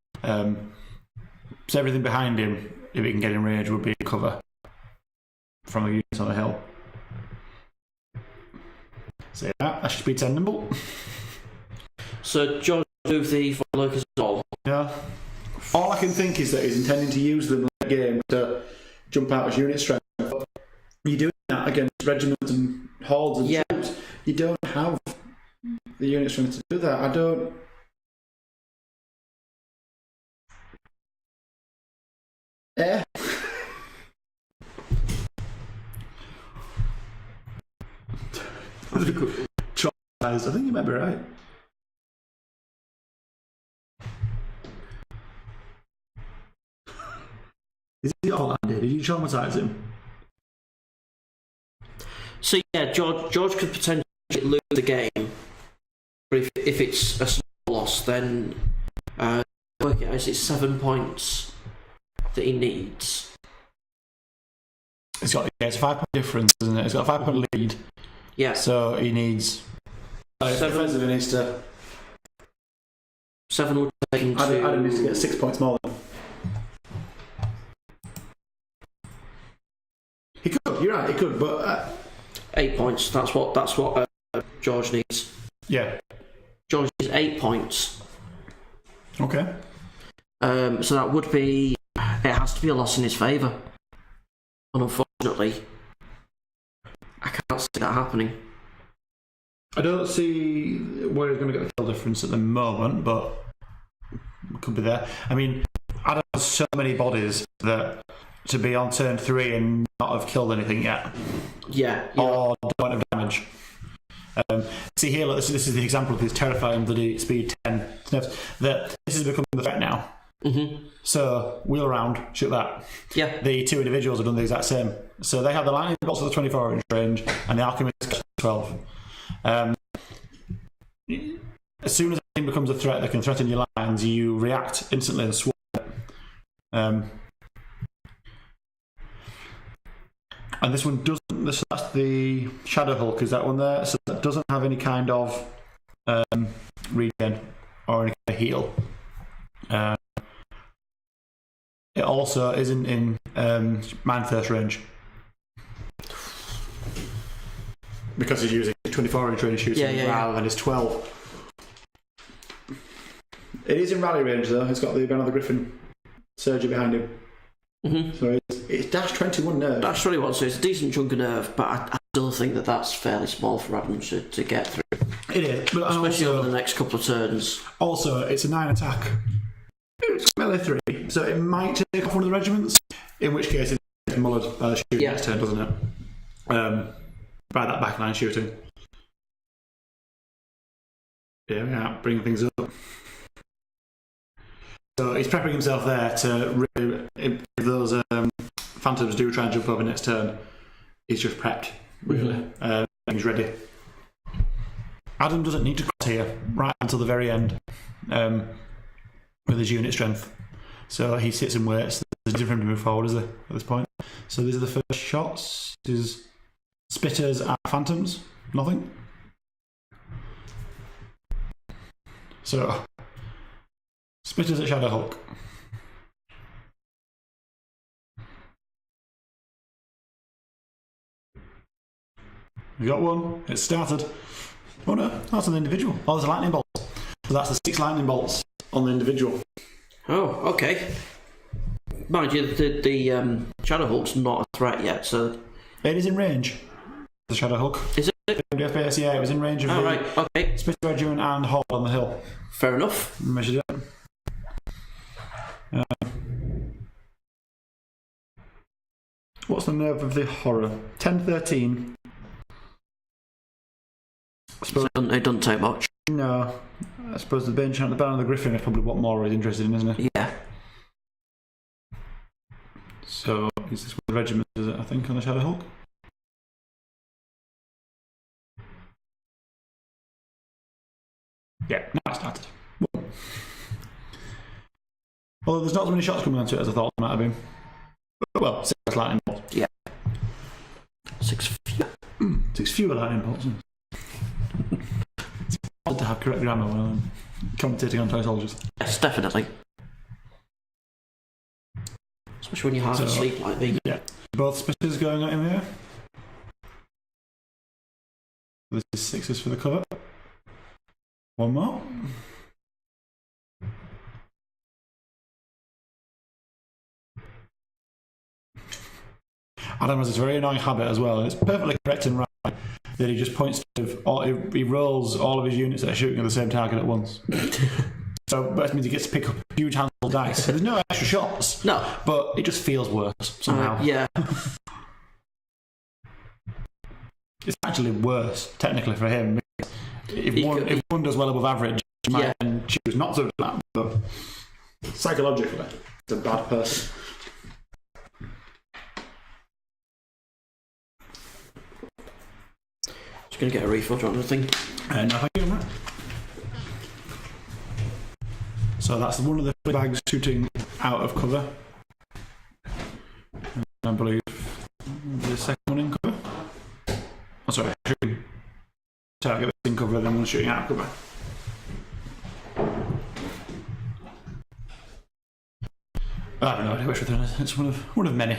So everything behind him, if he can get in range, would be cover from the units on the hill. So yeah, that should be 10 nimble. So George move the four lurkers at all? Yeah. All I can think is that he's intending to use them late game to jump out as unit strength. You're doing that against regiments and hordes and troops. You don't have the unit strength to do that. I don't. Eh. I think you might be right. Is he all Andy? Did you traumatise him? So yeah, George could potentially lose the game, but if it's a small loss, then work it out. It's 7 points that he needs. It's a 5-point difference, isn't it? It's got a 5-point lead. Yeah. So he needs. Defensive, he needs to. 7 would take him to. Adam needs to get 6 points more than. He could. You're right. He could, but 8 points. That's what George needs. Yeah. George needs 8 points. Okay. So that would be. It has to be a loss in his favour. And unfortunately, I can't see that happening. I don't see where he's going to get the kill difference at the moment, but it could be there. I mean, Adam has so many bodies that to be on turn 3 and not have killed anything yet. Yeah. Or don't have damage. See here, look, this is the example of his terrifying bloody speed 10 sniffs. That this has become the threat now. Mm-hmm. So wheel around, shoot that. Yeah. The two individuals have done the exact same. So they have the lightning bolts at the 24-inch range, and the alchemist at 12. As soon as anything becomes a threat that can threaten your lines, you react instantly and swarm it. And this one doesn't. That's the Shadow Hulk. Is that one there? So that doesn't have any kind of regen or any kind of heal. It also isn't in Mind Thirst range because he's using 24-inch range shooting rather than his 12. It is in rally range though. It's got the Banner of the Griffin Surger behind him. Mm-hmm. So it's dash 21 nerve. Dash 21, so it's a decent chunk of nerve, but I still think that's fairly small for Adam to get through. It is, but especially also, over the next couple of turns. Also, it's a 9 attack. It's melee 3, so it might take off one of the regiments, in which case it's mullered by the shooting next turn, doesn't it? By that backline shooting. Yeah, bringing things up. So he's prepping himself there to really, if those phantoms do try and jump over next turn, he's just prepped, really. He's ready. Adam doesn't need to cross here right until the very end with his unit strength. So he sits and waits. There's nothing for him to move forward, is there, at this point? So these are the first shots. This is Spitters and Phantoms. Nothing. So Spitters at Shadow Hulk. We got one. It started. Oh no, that's an individual. Oh, there's a lightning bolt. So that's the 6 lightning bolts on the individual. Oh, okay. Mind you, the Shadow Hulk's not a threat yet, so... It is in range, the Shadow Hulk. Is it? FPS, yeah, it was in range of right, okay. Spitter Regiment and Horde on the hill. Fair enough. Measured it. What's the nerve of the horror? 10-13. So it doesn't take much. No. I suppose the Banner of the Griffin is probably what Mora is interested in, isn't it? Yeah. So, is this one of the regiments, is it, I think, on the Shadow Hulk? Yeah, now it started. Although there's not as many shots coming onto it as I thought there might have been. Well, 6 lightning bolts. Yeah. 6 fewer. 6 fewer lightning bolts. It's hard to have correct grammar when I'm commentating on toy soldiers. Yes, definitely. Especially when you're half asleep like me. Yeah. Both splitters going out in there. This is 6s for the cover. One more. Adam has this very annoying habit as well, and it's perfectly correct and right that he just points to, he rolls all of his units that are shooting at the same target at once. So that means he gets to pick up a huge handful of dice. There's no extra shots. No. But it just feels worse somehow. Yeah. It's actually worse, technically, for him. If one does well above average, he might then choose not to do that. But psychologically, it's a bad person. Just going to get a refill, do you want anything? No, thank you, mate. So that's one of the bags shooting out of cover. And I believe the second one in cover. Oh, sorry, shooting target that's in cover, then one shooting out of cover. I don't know which one it is. It's one of many.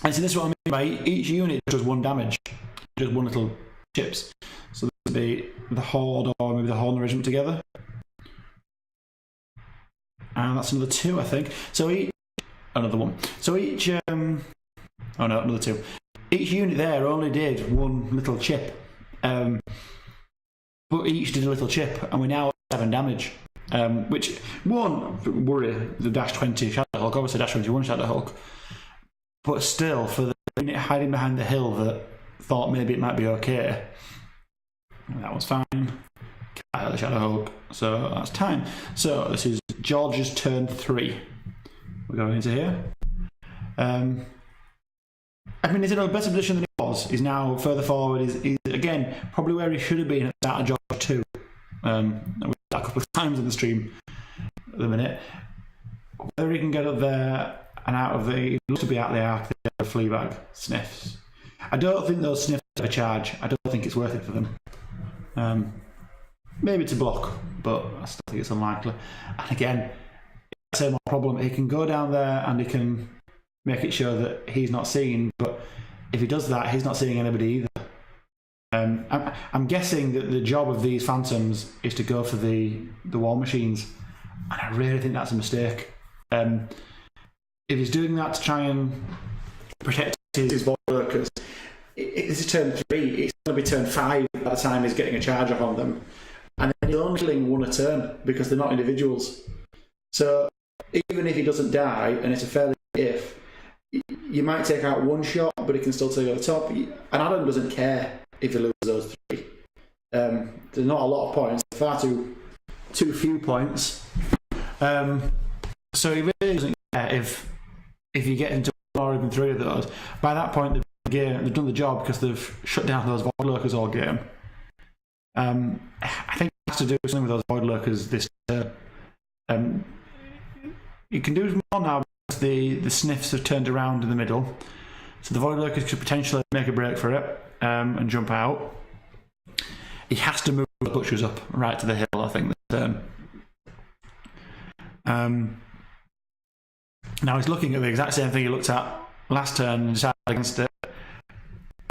And so this is what I mean by each unit does one damage, just one little chips. So this would be the horde or maybe the whole regiment together. And that's another 2, I think. So another one. So each another 2. Each unit there only did one little chip. But each did a little chip, and we're now at 7 damage. Which one worry the Dash 20 Shadowhawk, obviously Dash 21 Shadowhawk. But still, for the unit hiding behind the hill that thought maybe it might be okay, that was fine. The Shadowhawk. So that's time. So this is George's turn 3. We're going into here. I mean, he's in a better position than he was. He's now further forward. He's again probably where he should have been at the start of George 2. We've got a couple of times in the stream at the minute. Whether he can get up there and out of he looks to be out of the arc, the Fleabag sniffs. I don't think those sniffs have a charge. I don't think it's worth it for them. Maybe to block, but I still think it's unlikely. And again, same problem. He can go down there and he can make it sure that he's not seen, but if he does that, he's not seeing anybody either. I'm guessing that the job of these phantoms is to go for the war machines, and I really think that's a mistake. If he's doing that to try and protect his void workers, this is turn 3. It's going to be turn 5 by the time he's getting a charge off on them. And then he's only killing 1 a turn because they're not individuals. So even if he doesn't die, and it's a fairly if, you might take out 1 shot, but he can still take over the top. And Adam doesn't care if he loses those 3. There's not a lot of points, far too few points. So he really doesn't care if you get into 1 or even 3 of those. By that point, they've done the job because they've shut down those void lurkers all game. I think it has to do something with those void lurkers this turn. You can do more now because the sniffs have turned around in the middle, so the void lurkers could potentially make a break for it and jump out. He has to move the butchers up right to the hill, I think, this turn. Now he's looking at the exact same thing he looked at last turn and decided against it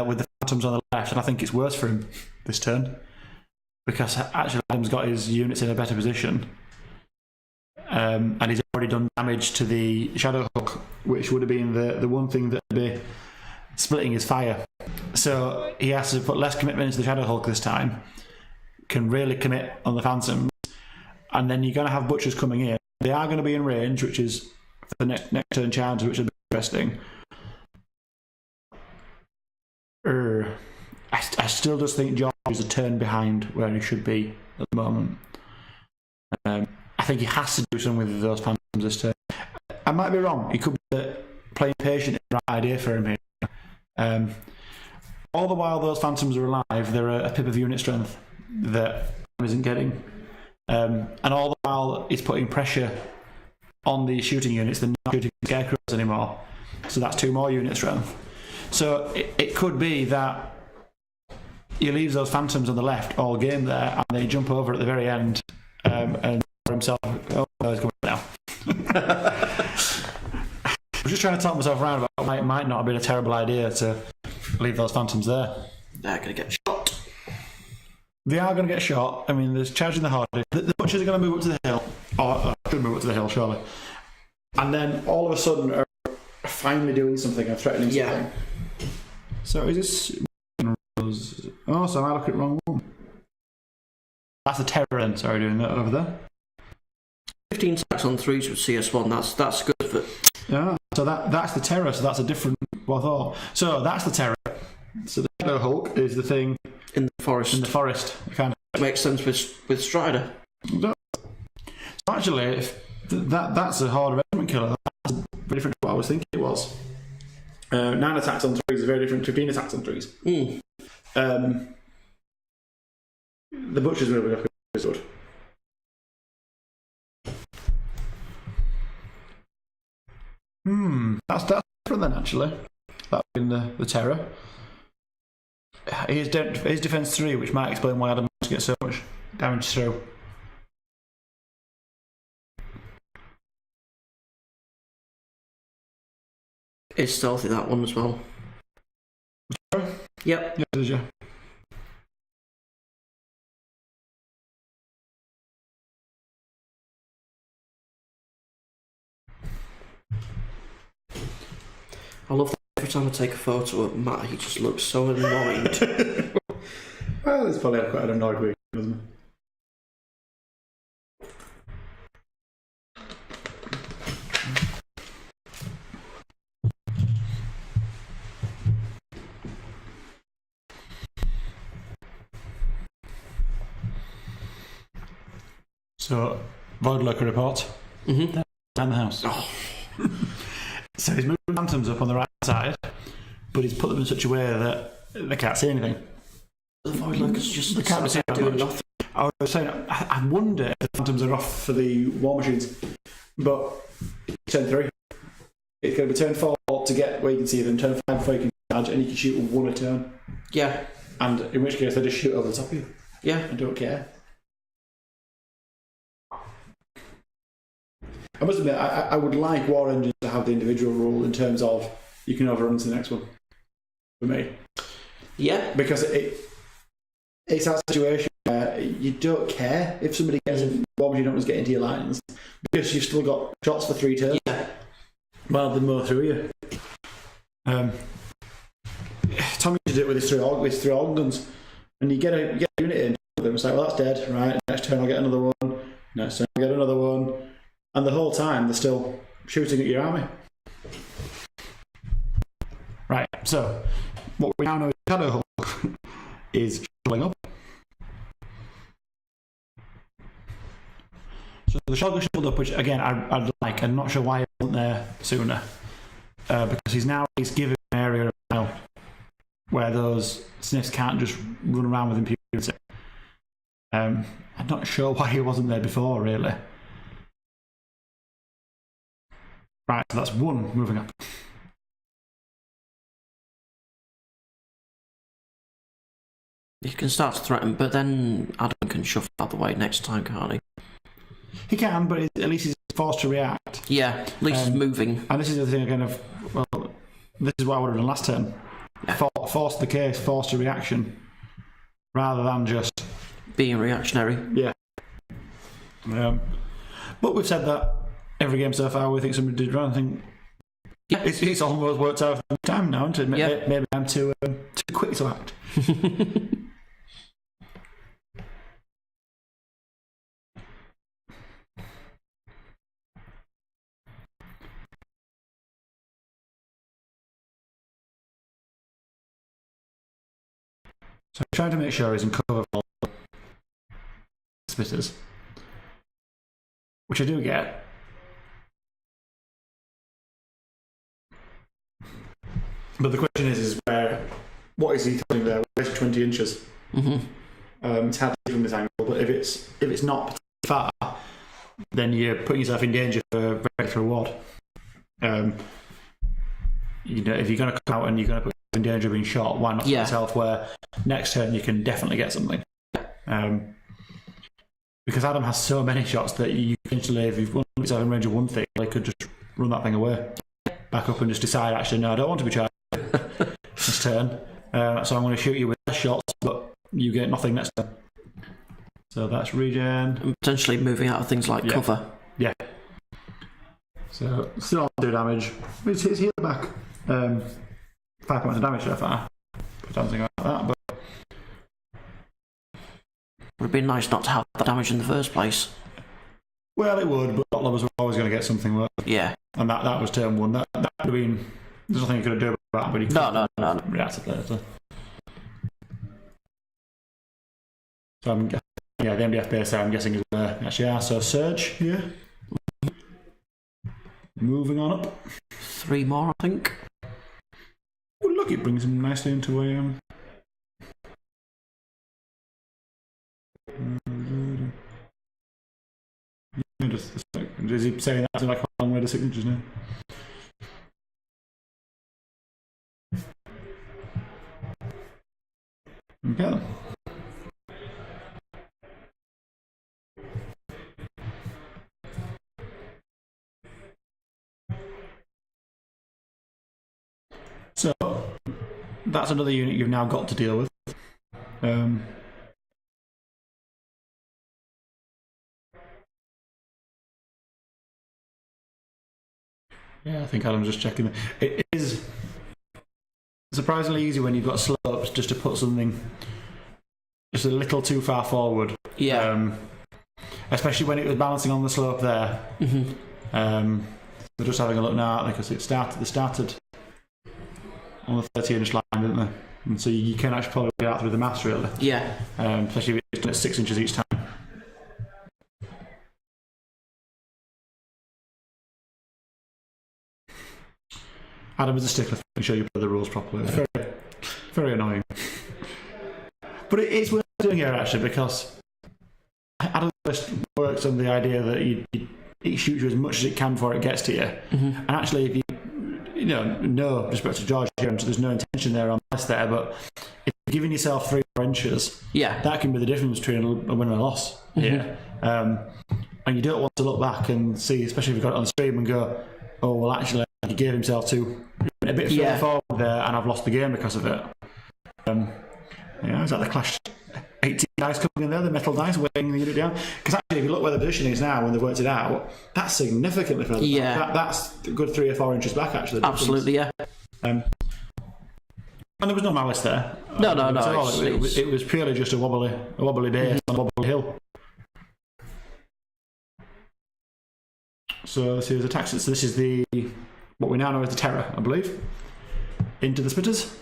with the phantoms on the left, and I think it's worse for him this turn because actually Adam's got his units in a better position, and he's already done damage to the Shadowhawk, which would have been the one thing that would be splitting his fire. So he has to put less commitment into the Shadowhawk this time, can really commit on the phantoms, and then you're going to have butchers coming in. They are going to be in range, which is for the next turn charges, which will be interesting. I still just think George is a turn behind where he should be at the moment. I think he has to do something with those phantoms this turn. I might be wrong. He could be playing patient is the right idea for him here. All the while those phantoms are alive, they're a pip of unit strength that he isn't getting. And all the while he's putting pressure on the shooting units, they're not shooting scarecrows anymore. So that's 2 more unit strength. So it could be that he leaves those phantoms on the left all game there, and they jump over at the very end and himself. Oh, he's coming now. was just trying to talk myself around about why it might not have been a terrible idea to leave those phantoms there. They're going to get shot. They are going to get shot. I mean, there's charging the hardest. The butchers are going to move up to the hill. Or should move up to the hill, surely. And then all of a sudden are finally doing something and threatening something. So is this... Oh, so I look at the wrong one. That's the terror then, sorry, doing that over there. 15 attacks on 3s with CS1, that's good for... Yeah, so that's the terror, so that's a different... Well, I thought. So that's the terror. So the Shadow Hulk is the thing... In the forest. In the forest, kind of. It makes sense with Strider. So actually, if that's a hard regiment killer. That's very different to what I was thinking it was. 9 attacks on 3s is very different to 15 attacks on 3s. The butcher's moving up his sword. That's different then, actually. That being the terror. His defense 3, which might explain why Adam managed to get so much damage through. It's stealthy, that one as well. Sorry? Yep. Yeah, did you? I love that every time I take a photo of Matt, he just looks so annoyed. Well, it's probably quite an annoyed week, isn't it? So, Void Lurker report. Down the house. Oh. So he's moved phantoms up on the right side, but he's put them in such a way that they can't see anything. The Void Lurker's just they can't see doing nothing. I was saying, I wonder if the phantoms are off for the war machines, but turn 3. It's going to be turn 4 to get where you can see them, turn 5 before you can charge, and you can shoot 1 a turn. Yeah. And in which case they just shoot over the top of you. Yeah. I don't care. I must admit, I would like war engines to have the individual rule in terms of you can overrun to the next one. For me. Yeah. Because it's that situation where you don't care if somebody gets in, war machine don't get into your lines, because you've still got shots for 3 turns. Yeah. Rather than mow through you. Tommy did it with his 3 organ guns. And you get a unit in, it's like, well, that's dead, right? Next turn I'll get another one. Next turn I'll get another one. And the whole time they're still shooting at your army. Right, so what we now know is Shadow Hulk is shoveling up. So the shotgun shoveled up, which again I'd like. I'm not sure why he wasn't there sooner. Because he's given an area now where those sniffs can't just run around with impunity. I'm not sure why he wasn't there before, really. Right, so that's 1 moving up. You can start to threaten, but then Adam can shove out the way next time, can't he? He can, but at least he's forced to react. Yeah, at least he's moving. And this is the thing again of, well, this is what I would have done last turn. Yeah. Force the case, force a reaction, rather than just... being reactionary. Yeah. But we've said that every game so far we think somebody did wrong. I think it's almost worked out every time now, isn't it? Maybe I'm too quick to act. So I'm trying to make sure he's in cover for all the spitters, which I do get. But the question is what is he throwing there? Where's 20 inches? It's hard to see from this angle, but if it's not far, then you're putting yourself in danger for a very extra reward. If you're going to come out and you're going to put yourself in danger of being shot, why not put yourself where next turn you can definitely get something? Because Adam has so many shots that you potentially, if you've won yourself in range of one thing, they could just run that thing away. back up and just decide, actually, no, I don't want to be charged this turn. So I'm going to shoot you with less shots, but you get nothing next turn. So that's regen. And potentially moving out of things like cover. Yeah. So still do damage. It's heal back 5 points of damage so far. Something like that, but would have been nice not to have that damage in the first place. Well, it would, but bot lovers were always going to get something worse. Yeah. And that was turn 1. That would have been. There's nothing you could have done about that, but No. reacted later. So I'm guessing, the MDF base there, I'm guessing, is where actually are. So Surge here. Moving on up. 3 more, I think. Oh, look, it brings him nicely into a. Is he saying that's like a long way to signatures now? Okay. So that's another unit you've now got to deal with. Yeah, I think Adam's just checking. It is surprisingly easy when you've got slopes just to put something just a little too far forward. Yeah. Especially when it was balancing on the slope there. Mm-hmm. We're just having a look now because they started on the 30-inch line, didn't they? And so you can actually probably get out through the maths, really. Yeah. Especially if it's done at 6 inches each time. Adam is a stickler for sure you play the rules properly. It's very, very annoying. But it's worth doing here, actually, because Adam just works on the idea that it shoots you as much as it can before it gets to you. Mm-hmm. And actually, if no respect to George here, and so there's no intention there on this there, but if you're giving yourself 3 more inches, that can be the difference between a win and a loss here. And you don't want to look back and see, especially if you've got it on the stream and go, oh, well, actually, he gave himself a bit further forward there, and I've lost the game because of it. Is that the Clash 18 dice coming in there, the metal dice, weighing the unit down? Because actually, if you look where the position is now when they've worked it out, that's significantly further back. That's a good 3 or 4 inches back, actually. Absolutely, yeah. And there was no malice there. No. It was purely just a wobbly base on a wobbly hill. So this is attacks. So this is what we now know as the Terror, I believe. Into the Spitters.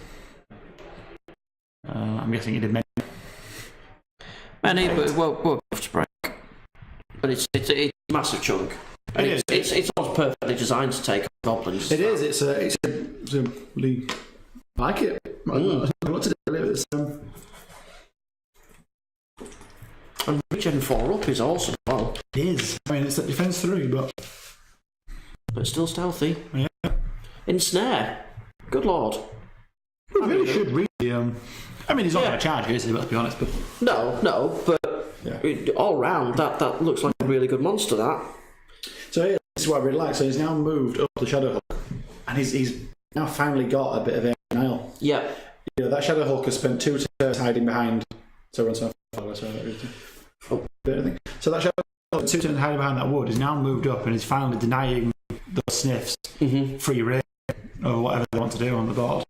I'm guessing he did many. Many, but well to break. But it's a massive chunk. And it's not perfectly designed to take on goblins. It is. It's a really like it. What to do with this? And regen 4 up is awesome. Well, it is. I mean, it's at defense 3, but still stealthy. Yeah. Ensnare. Good lord. We really should read the. I mean, he's not going to charge you, is he? Let's be honest. But no. But all round, that looks like a really good monster. That. So this is what I really like. So he's now moved up the Shadow Hulk, and he's now finally got a bit of denial. Yeah. That Shadow Hulk has spent 2 turns hiding behind. So that Shadow Hulk, 2 turns hiding behind that wood, is now moved up and is finally denying those sniffs free reign or whatever they want to do on the board.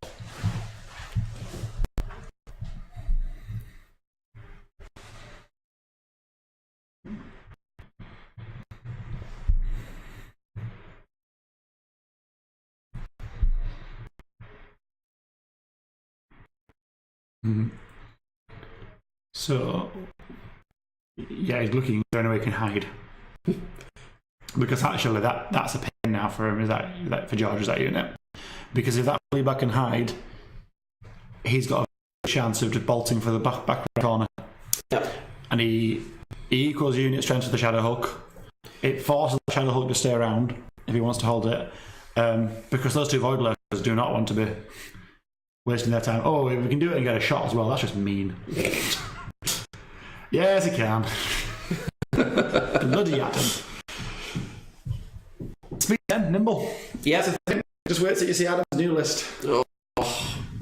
So, he's looking for anywhere he can hide. Because actually, that's a pain now for him. Is that for George? Is that unit? Because if that fleabag can hide, he's got a chance of just bolting for the back corner. Yep. And he equals unit strength to the Shadow Hulk. It forces the Shadow Hulk to stay around if he wants to hold it, because those 2 Void Lurkers do not want to be wasting their time. Oh, if we can do it and get a shot as well, that's just mean. Yes, he can. Bloody Adam. Speed 10, nimble. Yeah. Just wait till you see Adam's new list. Oh,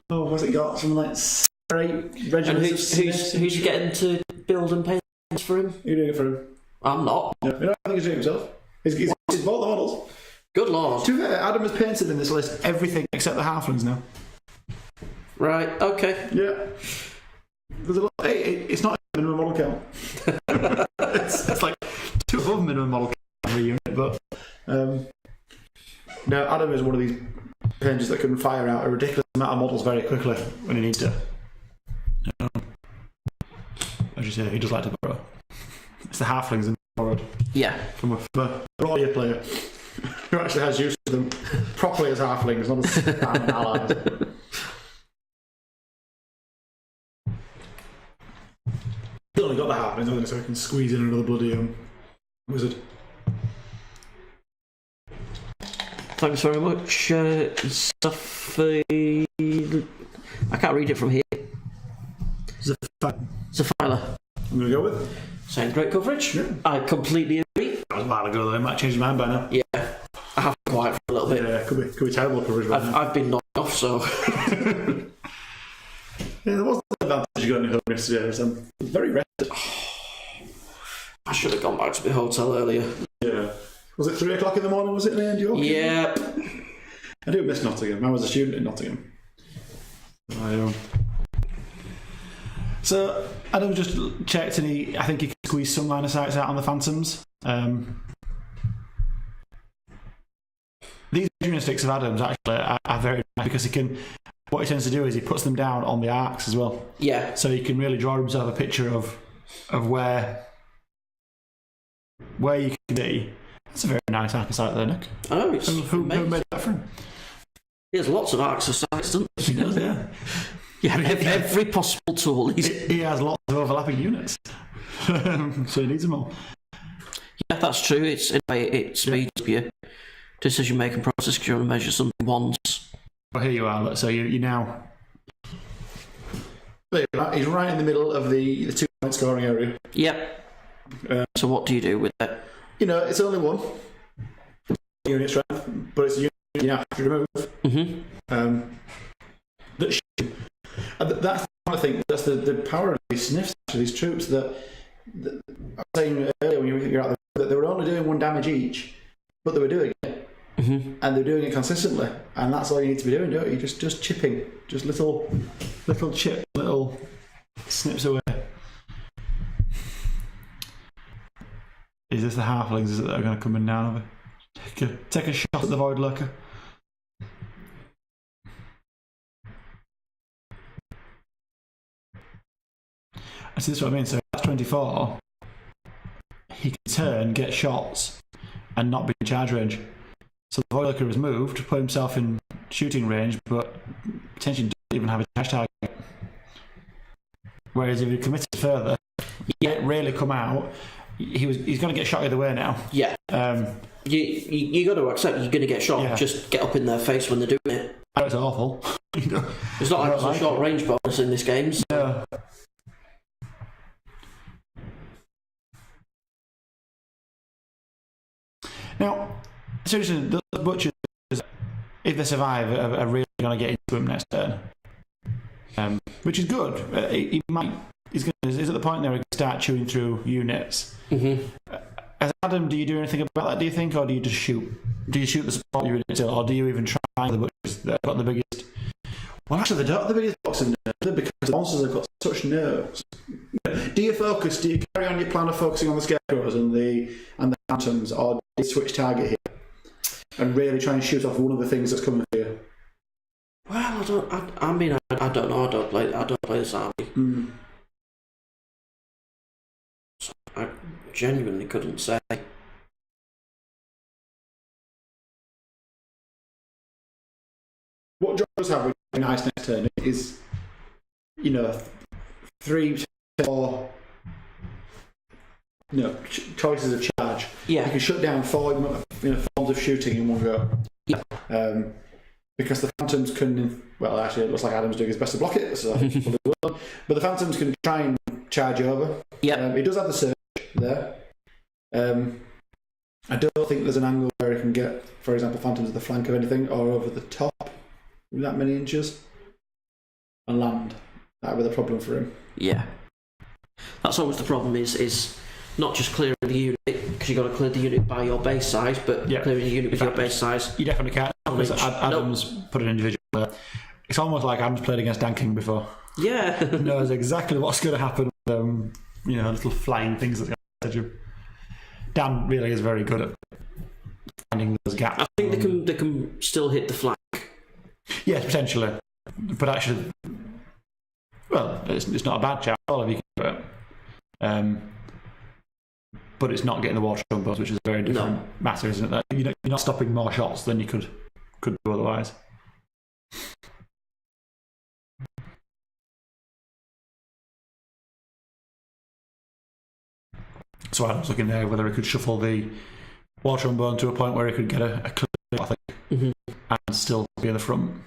what's it got? Something like 7 or 8 regiments. And who's you getting to build and paint for him? You're doing it for him. I'm not. No, you don't think he's doing it himself. He's bought the models. Good lord. To be fair, Adam has painted in this list everything except the halflings now. Right, okay. Yeah. There's a lot. It's not a minimum model count. it's like 2 above minimum model count per unit, but no, Adam is one of these painters that can fire out a ridiculous amount of models very quickly when he needs to. As you say, he does like to borrow. It's the halflings in borrowed. Yeah. From a warrior player who actually has use of them properly as halflings, not as allies. He's only got the halflings, hasn't he, so he can squeeze in another bloody wizard. Thanks very much, Sophie. I can't read it from here. Zafila. I'm going to go with. Sounds great coverage. Yeah. I completely agree. That was a while ago though, I might change my mind by now. Yeah, I have been quiet for a little bit. Yeah, could be terrible coverage right now. I've been knocked off, so... Yeah, there wasn't an advantage going home yesterday, so I'm very rested. I should have gone back to the hotel earlier. Yeah. Was it 3 o'clock in the morning, was it, in the end, York? Yeah. I do miss Nottingham. I was a student in Nottingham. So, Adam just checked and I think he can squeeze some line of sights out on the Phantoms. These sticks of Adam's actually are very nice because what he tends to do is he puts them down on the arcs as well. Yeah. So he can really draw himself a picture of where you can be. That's a very nice arc of sight there, Nick. I know, it's who made that for him? He has lots of arcs of sight, doesn't he? He does, yeah. Yeah, every possible tool. He has lots of overlapping units. So he needs them all. Yeah, that's true. It speeds up your decision-making process because you want to measure something once. Well, here you are. So you now... He's right in the middle of the 2-point scoring area. Yep. So what do you do with it? It's only 1 unit strength, but it's a unit you have to remove. Mm-hmm. That's the kind of thing. That's the power of these sniffs, these troops. That I was saying earlier when you were out there, that they were only doing 1 damage each, but they were doing it, and they're doing it consistently, and that's all you need to be doing, don't you? Just chipping, just little chip, little snips away. Is this the halflings that are going to come in now? Take a shot at the Void Lurker. See, this is what I mean. So that's 24. He can turn, get shots, and not be in charge range. So the Void Lurker has moved, put himself in shooting range, but potentially doesn't even have a charge target. Whereas if he committed further, rarely come out. He's going to get shot either way now. Yeah. You got to accept you're going to get shot. Yeah. Just get up in their face when they're doing it. It's awful. It's not like there's a short range bonus in this game. So. Yeah. Now, seriously, the butchers, if they survive, are really going to get into him next turn, which is good. He's at the point there where he can start chewing through units. Mm-hmm. As Adam, do you do anything about that? Do you think, or do you just shoot? Do you shoot the support units, or do you even try the butchers that have got the biggest? Well, actually, they don't have the biggest boxing nerves because the monsters have got such nerves. Do you carry on your plan of focusing on the scarecrows and the phantoms, or do you switch target here and really try and shoot off one of the things that's coming for you? Well, I don't know. I don't play this army. Mm. So I genuinely couldn't say. What John does have a nice next turn is, 3, 4, choices of charge. Yeah. You can shut down 4 forms of shooting in one go. Yeah. Because the phantoms can, well, actually, it looks like Adam's doing his best to block it, so but the phantoms can try and charge over. Yeah. He does have the surge there. I don't think there's an angle where he can get, for example, Phantom to the flank of anything or over the top with that many inches and land. That would be the problem for him. Yeah. That's always the problem, is not just clearing the unit, because you've got to clear the unit by your base size, but clearing the unit with your base size. You definitely can't. Adams put an individual there. It's almost like Adams played against Dan King before. Yeah. He knows exactly what's going to happen with little flying things that's going to him. Dan really is very good at finding those gaps. I think they can still hit the flank. Yes, potentially. But actually, well, it's not a bad shot if you can do it. But it's not getting the water bombs, which is a very different matter, isn't it? You're not stopping more shots than you could do otherwise. So I was looking there whether he could shuffle the water trombone to a point where he could get a clear, I think, and still be in the front.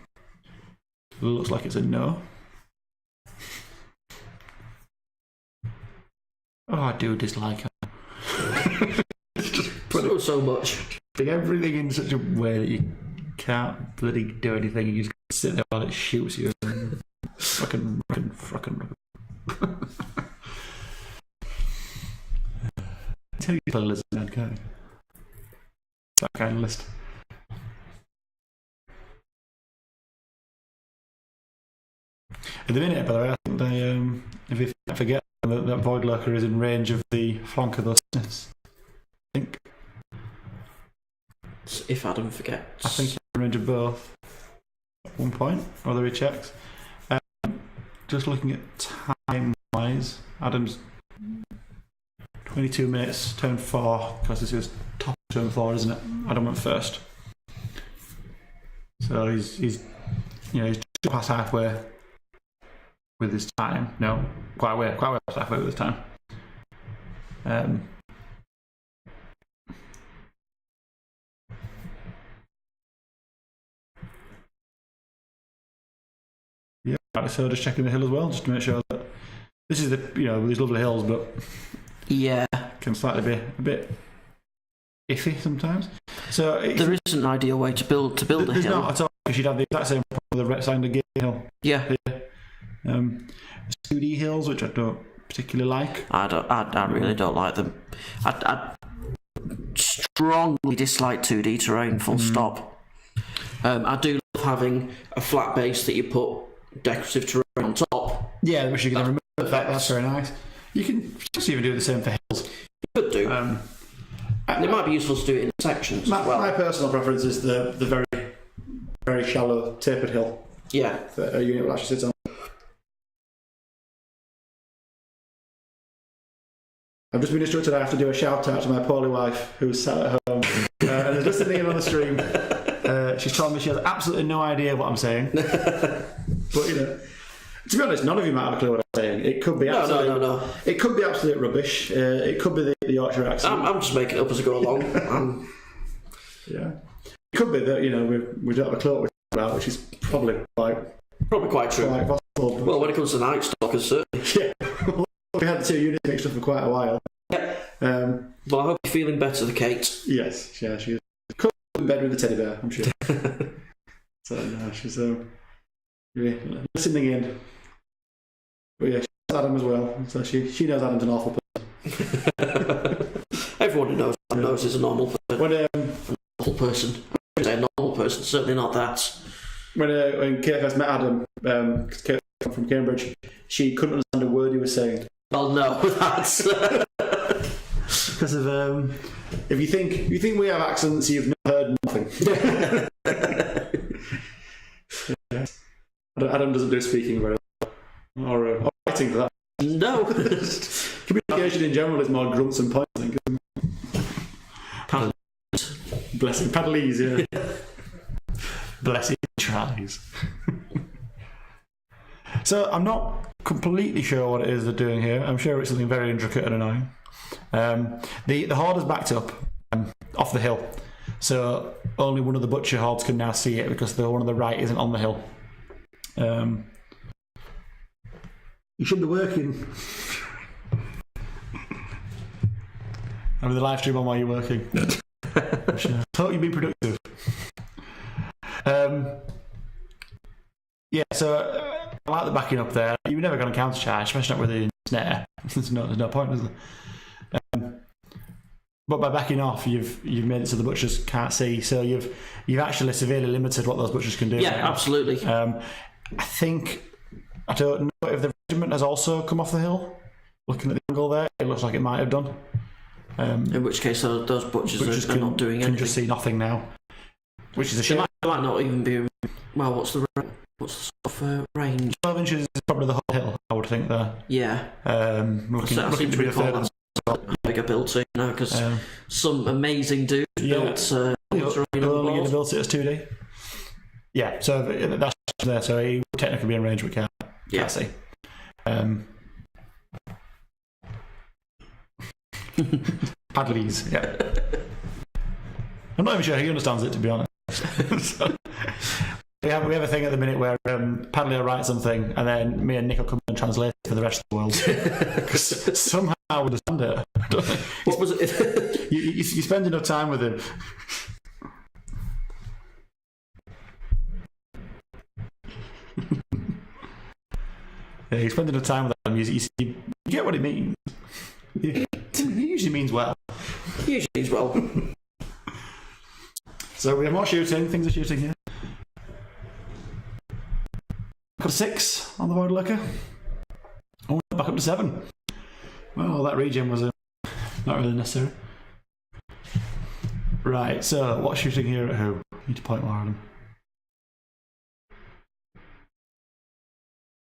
Looks like it's a no. Oh, I do dislike her. Just so much. Putting everything in such a way that you can't bloody do anything. You just sit there while it shoots you. Fucking. Tell you to play Lizard Man, can't you? That kind of list. At the minute, by the way, I think they, if you forget that Void Lurker is in range of the flank of those units. I think. If Adam forgets. I think he's in range of both at one point, whether he checks. Just looking at time-wise, Adam's 22 minutes, turn 4, because this is top of turn 4, isn't it? Adam went first. So he's just past halfway with his time. No, quite way past halfway with his time. Yeah, so just checking the hill as well, just to make sure that this is with these lovely hills, but can slightly be a bit iffy sometimes. So there isn't an ideal way to build a hill. There's not at all, because you'd have the exact same problem with the rectangular gate hill. Yeah. 2D hills, which I don't particularly like. I really don't like them. I strongly dislike 2D terrain. Full stop. I do love having a flat base that you put decorative terrain on top. Yeah, which you can remove. That's very nice. You can just even do the same for hills. You could do. It might be useful to do it in sections. My personal preference is the very, very shallow tapered hill. Yeah. That a unit will actually sit on. I've just been instructed I have to do a shout out to my poorly wife who's sat at home and is listening in on the stream. She's told me she has absolutely no idea what I'm saying. But to be honest, none of you might have a clue what I'm saying. It could be No. It could be absolute rubbish. It could be the Yorkshire accent. I'm just making it up as I go along. Yeah. It could be that we don't have a clue what we're talking about, which is probably quite true. Quite possible. Well, when it comes to Night Stalkers, certainly. Yeah. We had the two units mixed up for quite a while. Yeah. Well, I hope you're feeling better, Kate. Yes, yeah, she is. Cool in bed with the teddy bear, I'm sure. So no, she's listening in. But yeah, she knows Adam as well, so she knows Adam's an awful person. Everyone who knows Adam knows he's a normal person. An awful person. I say a normal person, certainly not that. When Kate first met Adam, because Kate came from Cambridge, she couldn't understand a word he was saying. Well, no, that's because of if you think we have accents, you've not heard nothing. Yeah. Adam doesn't do speaking very well, or writing for that. No, communication in general is more grunts and points. I think. Bless him, Padley's, yeah. Bless him, tries. So I'm not completely sure what it is they're doing here. I'm sure it's something very intricate and annoying. The horde is backed up off the hill, so only one of the butcher hordes can now see it because the one on the right isn't on the hill. You should be working. I mean, the live stream on while you're working. much. Thought you'd be productive. Yeah, so I like the backing up there. You're never going to counter charge, especially not with the snare. There's no point, is there? But by backing off, you've made it so the butchers can't see. So you've actually severely limited what those butchers can do. Yeah, absolutely. I don't know if the regiment has also come off the hill. Looking at the angle there, it looks like it might have done. In which case, those butchers are not doing anything. Can just see nothing now, which is a shame. They might not even be. Well, what's the sort of range? 12 inches is probably the whole hill, I would think. There. Yeah. Looking to be the third. Bigger built to, because some amazing dudes built. Only built it as 2D. Yeah, so that's there. So he would technically be in range, but can't see. Padleys, yeah. I'm not even sure he understands it, to be honest. So, we have a thing at the minute where Padley will write something and then me and Nick will come and translate it for the rest of the world. Because somehow I understand it. What was it? you spend enough time with him. Yeah, you spend enough time with him, you get what it means. It usually means well. Usually means well. So we have more shooting. Things are shooting here. Got a 6 on the Void Lurker. Oh, back up to 7. Well, that regen was not really necessary. Right, so what's shooting here at who? Need to point more at them.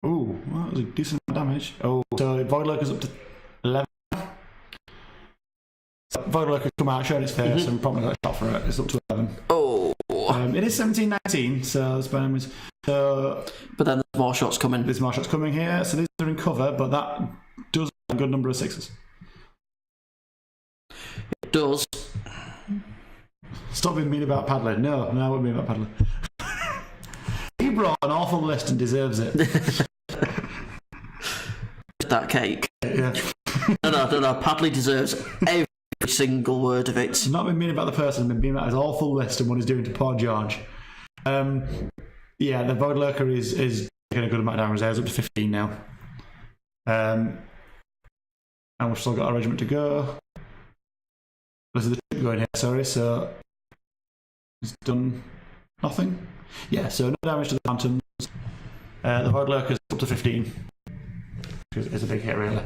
Ooh, well, that was a decent damage. Oh, so Void Lurker's up to 11. So Void Lurker's come out, showing its face, and probably got a shot for it. It's up to 11. Oh. It is 17-19, so it's by numbers. So, but then there's more shots coming. There's more shots coming here, so these are in cover, but that does have a good number of 6s. It does. Stop being mean about Padley. No, I wouldn't mean about Padley. He brought an awful list and deserves it. That cake. Yeah. No. Padley deserves every single word of it. I've not been mean about the person, I've been mean about his awful list and what he's doing to poor George. Yeah, the Void Lurker is getting a good amount of damage there. It's up to 15 now. And we've still got a regiment to go. There's the trip going here, sorry, so it's done nothing. Yeah, so no damage to the Phantoms. The Void Lurker's up to 15. It's a big hit, really.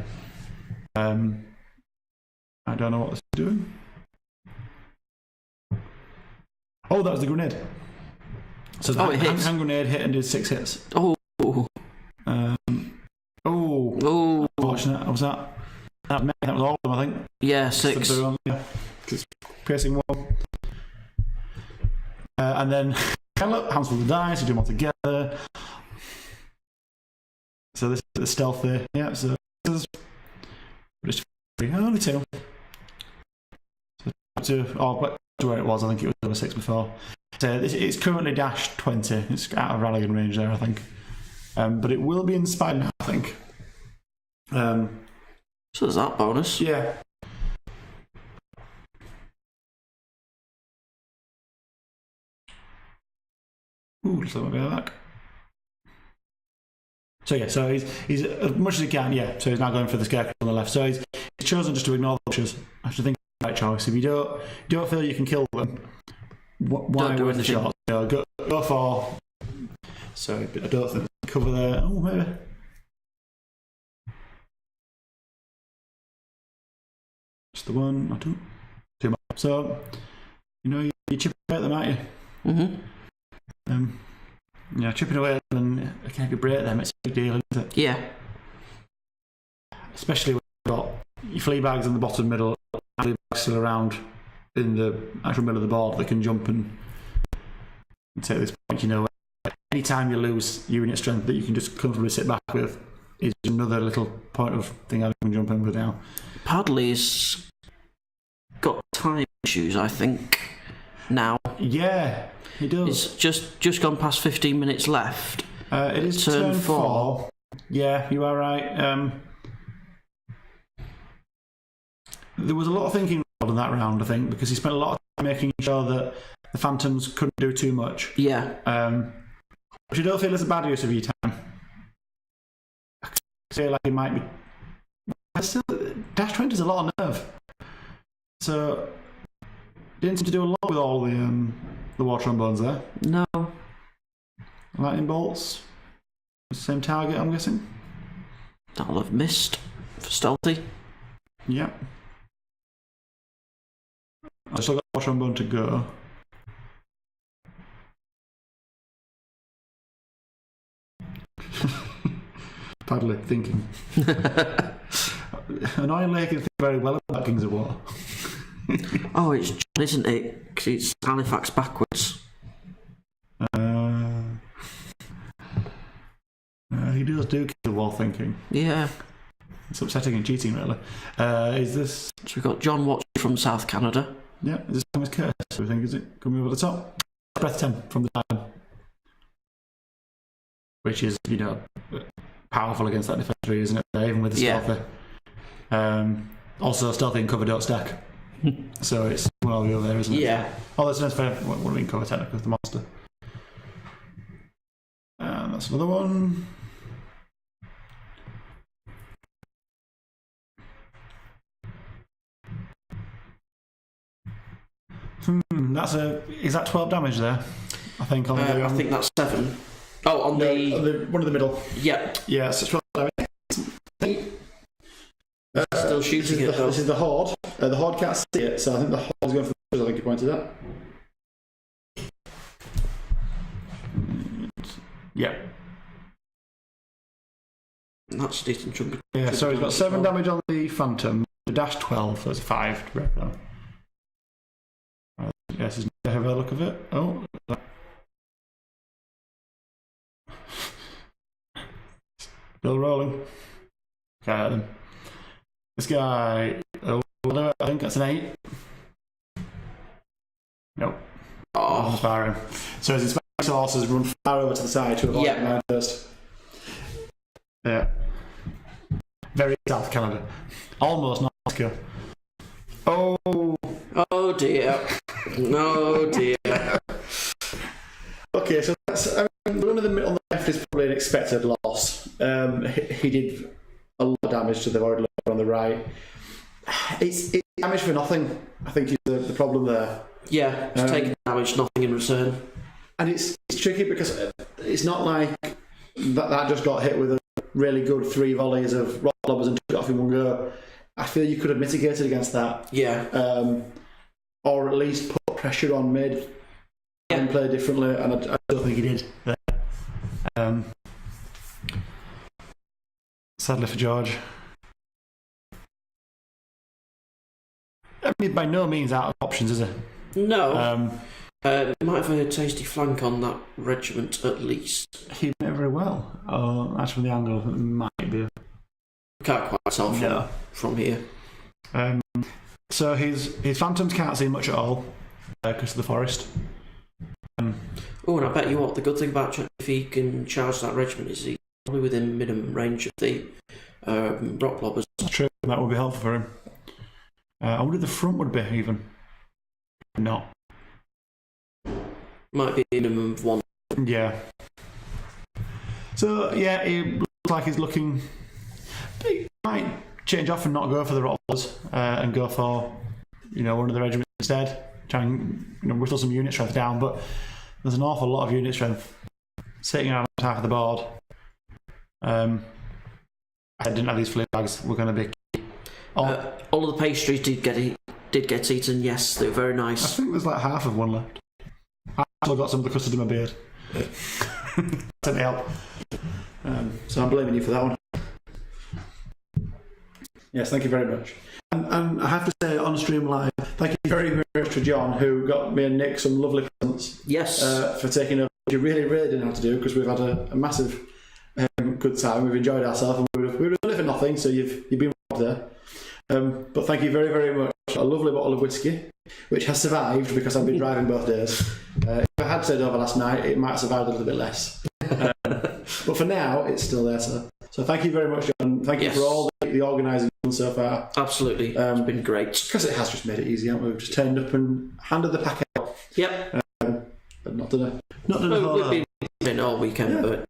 I don't know what this is doing. Oh, that was the grenade. So the hand grenade hit and did 6 hits. Oh. Unfortunate. What was that? That was all of them, I think. Yeah, 6. Piercing 1. And then hands full of dice, we do them all together. So this is the stealthy. Yeah, so this is only 2. So to where it was, I think it was over 6 before. So it's currently dash 20. It's out of rallying range there, I think. But it will be inspired now, I think. So there's that bonus. Yeah. Ooh, just let me go back. So yeah, so he's as much as he can, yeah. So he's now going for the scarecrow on the left. So he's chosen just to ignore the butchers. I should think it's the right choice. If you don't feel you can kill them, why do the shot? Go for. So I don't think cover there. Oh, maybe. Just the one or two. 2 more. So you chip away at them, aren't you? Chipping away at them and if you break them, it's a big deal, isn't it? Yeah. Especially when you've got your flea bags in the bottom middle, and flea bags still around in the actual middle of the board that can jump and take this point. Any time you lose unit strength that you can just comfortably sit back with is another little point of thing I can jump in with now. Padley's got time issues, I think, now. Yeah, he does. It's just gone past 15 minutes left. It is turn 4. Yeah, you are right. There was a lot of thinking in that round, I think, because he spent a lot of making sure that the Phantoms couldn't do too much. Yeah. Which I don't feel is a bad use of your time. I feel like it might be. Still, Dash 20 is a lot of nerve. So, didn't seem to do a lot with all the water trombones there. No. Lightning bolts. Same target, I'm guessing. That'll have missed for stealthy. Yep. I've still got water trombone to go. Padley thinking. Annoyingly, I can think very well about Kings of War. Oh, it's John, isn't it? 'Cause it's Halifax backwards. He does do Kings of War thinking. Yeah. It's upsetting and cheating, really. Is this? So we've got John Watson from South Canada. Yeah, is this Thomas Curse? I think is it coming over the top? Breath 10 from the time, which is powerful against that defense tree, isn't it? Even with the stealthy. Also, stealthy and cover don't stack. So it's one or the other there, isn't it? Yeah. Oh, that's nice for what do we cover technically with the monster. And that's another one. Is that 12 damage there? I think on I think that's 7. Oh, on the one in the middle. Yeah. Yeah, so 12 damage. Still shooting it though. This is the Horde. The Horde can't see it, so I think the Horde is going for the I think you pointed at. Yeah. That's a decent chunk. Yeah, so he's got 7 damage on the Phantom. The dash 12, so it's 5 to break down. Yes, is have a look of it. Oh. Still rolling. Okay, then. This guy. Oh, I think that's an 8. Nope. Oh. Firing. So his inspiring sources run far over to the side to avoid mine first. Yeah. Very South Canada. Almost not Moscow. Oh. Oh dear. No dear. Okay, so that's the one on the left is probably an expected loss. He did a lot of damage to the void lord on the right. It's damage for nothing, I think, is the problem there. Yeah, it's taking damage, nothing in return. And it's tricky because it's not like that just got hit with a really good 3 volleys of rock lobbers and took it off in one go. I feel you could have mitigated against that. Yeah. Or at least put pressure on mid and play differently, and I don't think he did there. Sadly for George. I mean, by no means out of options, is it? No. Might have a tasty flank on that regiment at least. He may very well. That's from the angle. It might be. Can't quite tell from here. So his Phantoms can't see much at all because of the forest. Oh, and I bet you what, the good thing about if he can charge that regiment is he's probably within minimum range of the rock lobbers. That's true, that would be helpful for him. I wonder if the front would be even. Not. Might be a minimum of 1. Yeah. So, yeah, it looks like he's looking. He might change off and not go for the rock lobbers and go for, one of the regiments instead. Try and whittle some unit strength down, but there's an awful lot of unit strength sitting around half of the board. I didn't have these flea bags. We're going to be. All of the pastries did get eaten. Yes, they were very nice. I think there's like half of one left. I actually got some of the custard in my beard. Didn't help. So I'm blaming you for that one. Yes, thank you very much. And I have to say on stream live, thank you very, very much to John, who got me and Nick some lovely presents. Yes. For taking over. You really, really didn't have to do because we've had a massive good time. We've enjoyed ourselves, and we were only for nothing. So you've been there. But thank you very, very much. A lovely bottle of whiskey, which has survived because I've been driving both days. If I had stayed over last night, it might have survived a little bit less. But for now, it's still there. So So thank you very much, John. Thank you for all the organising so far. Absolutely, it's been great. Because it has just made it easy, haven't we? We've just turned up and handed the pack out. Yep. But not done a whole lot. We've been but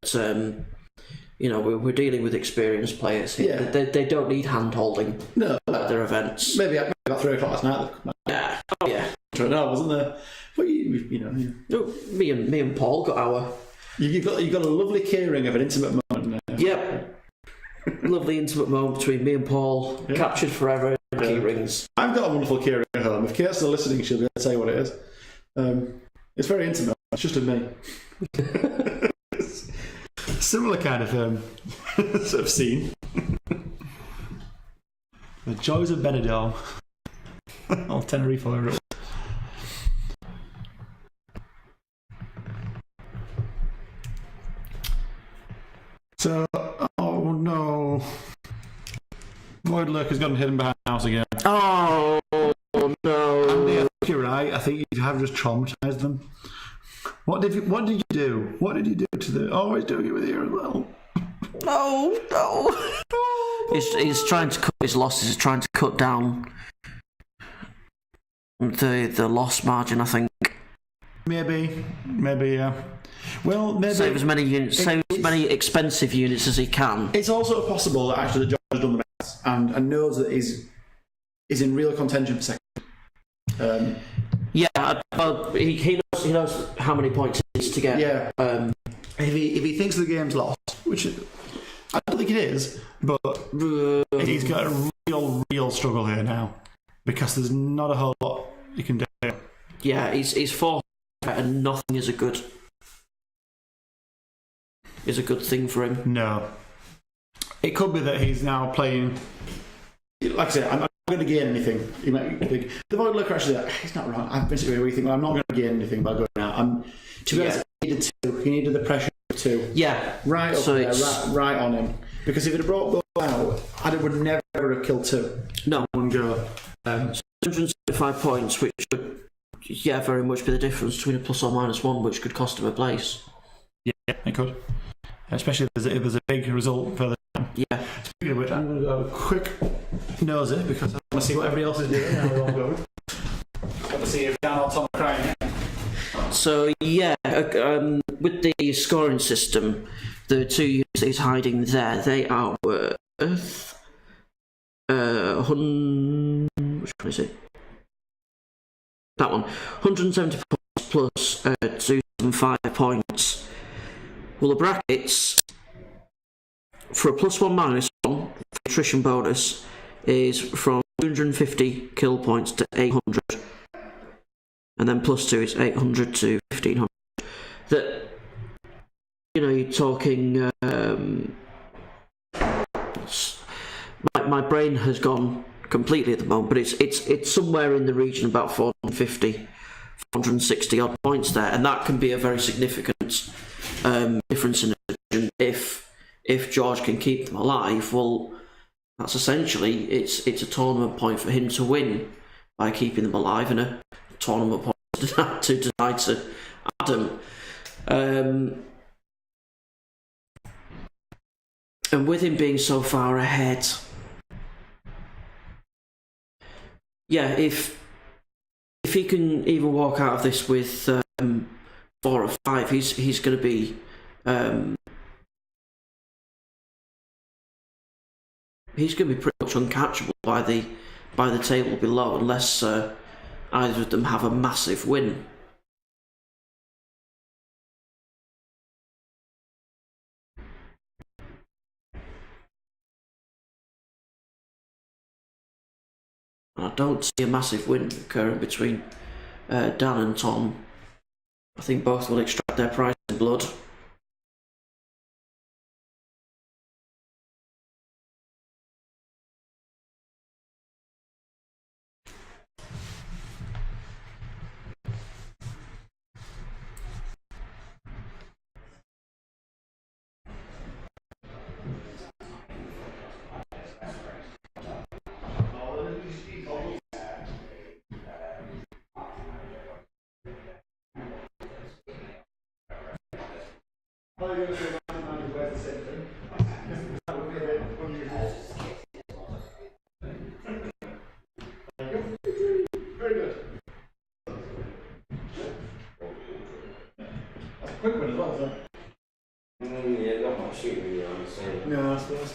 we're dealing with experienced players. Yeah. They don't need hand holding. No. At their events. Maybe about 3 o'clock last night. Yeah. Oh yeah. No, wasn't there? But you No, me and Paul got our. You've got a lovely keyring of an intimate moment. Yep. Lovely intimate moment between me and Paul, captured forever. Key rings. I've got a wonderful keyring at home. If Kate's still listening, she'll be able to tell you what it is. It's very intimate. It's just a me. Similar kind of sort of scene. The joys of Benidorm. Or Tenerife, whatever it was. So, oh no. Lloyd Lurker's gotten hidden behind the house again. Oh no. Andy, I think you're right. I think you have just traumatised them. What did you do? What did you do to the... Oh, he's doing it with you as well. No. He's trying to cut his losses. He's trying to cut down the loss margin, I think. Maybe, yeah. Well, maybe... Save as many units, save as many expensive units as he can. It's also possible that actually George has done the best and knows that he's in real contention for second. Yeah, well, he knows how many points he needs to get. Yeah. If he thinks the game's lost, which I don't think it is, but he's got a real struggle here now because there's not a whole lot you can do. Yeah, he's forced, and nothing is a good thing for him. No, it could be that he's now playing. Like I said, I'm not going to gain anything. He might think the Void Lurker actually. He's not wrong. I've basically rethinking. Well, I'm not going to gain anything by going out. To be honest, he needed the pressure of 2. Yeah, right up there, right on him. Because if it had brought both out, I would never have killed 2. No, one go. 175 points, which would very much be the difference between a plus or minus 1, which could cost him a place. Yeah, it could. Especially if there's a big result further down. Yeah. Speaking of which, I'm going to go a quick nosy because I want to see what everybody else is doing. How we're all going. Want to see if Dan or Tom are crying. So with the scoring system, the 2 units that he's hiding there, they are worth which one is it? That one. 170 points plus 205 points. Well, the brackets for a +1 -1 attrition bonus is from 250 kill points to 800, and then +2 is 800 to 1500. That, you're talking. My brain has gone completely at the moment, but it's somewhere in the region about 450, 460 odd points there, and that can be a very significant difference in it. If George can keep them alive, well, that's essentially it's a tournament point for him to win by keeping them alive, and a tournament point to deny to Adam. And with him being so far ahead, if he can even walk out of this with 4 or 5, he's going to be pretty much uncatchable by the table below, unless either of them have a massive win. I don't see a massive win occurring between Dan and Tom. I think both will extract their prize in blood. quick one as well, isn't it? Yeah, not much shooting really on the same. No, I suppose.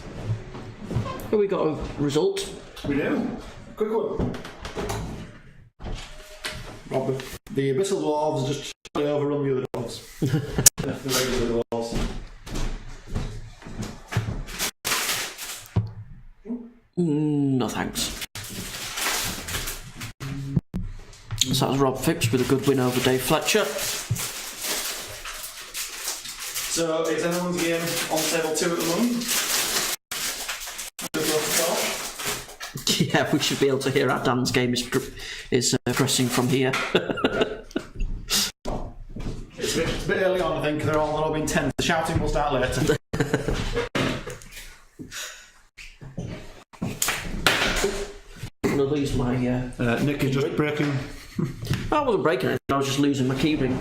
Have we got a result? We do. Quick one. Rob, the Abyssal Dwarves just totally overrun the other dwarves. The regular dwarves. No thanks. So that was Rob Phipps with a good win over Dave Fletcher. So is anyone's game on table 2 at the moment? Yeah, we should be able to hear how Dan's game is progressing from here. It's a bit early on, I think. They're all being tense. The shouting will start later. I'm going to lose my... Nick is just breaking... I wasn't breaking anything, I was just losing my keyring.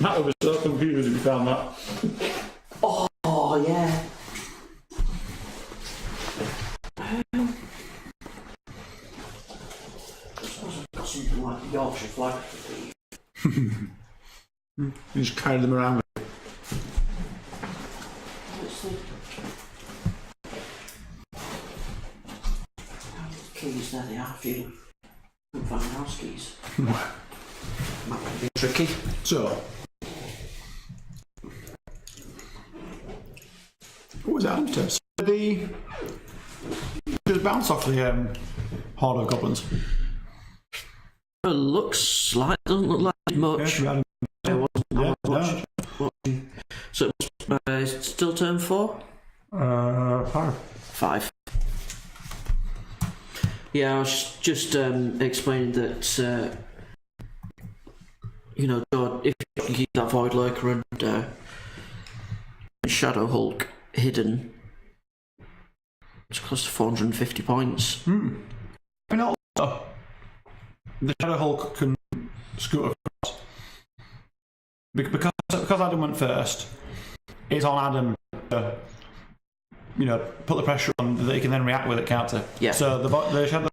That would be so confused if you found that. Oh yeah. I suppose I've got something like the Yorkshire flag. You just carry them around. Keys, there they are, if you can find the house keys. Might be tricky. So, what was that? So the bounce off the Horde of Goblins. It looks like, doesn't look like much. Yeah, Watching. So it's still turn 4? 5. 5. Yeah, I was just explaining that, George, if you can keep that Void Lurker and Shadow Hulk hidden, it's close to 450 points. And also, the Shadow Hulk can scoot across. Because Adam went first, it's on Adam to, put the pressure on that he can then react with it, can't he? Yeah. So the Shadow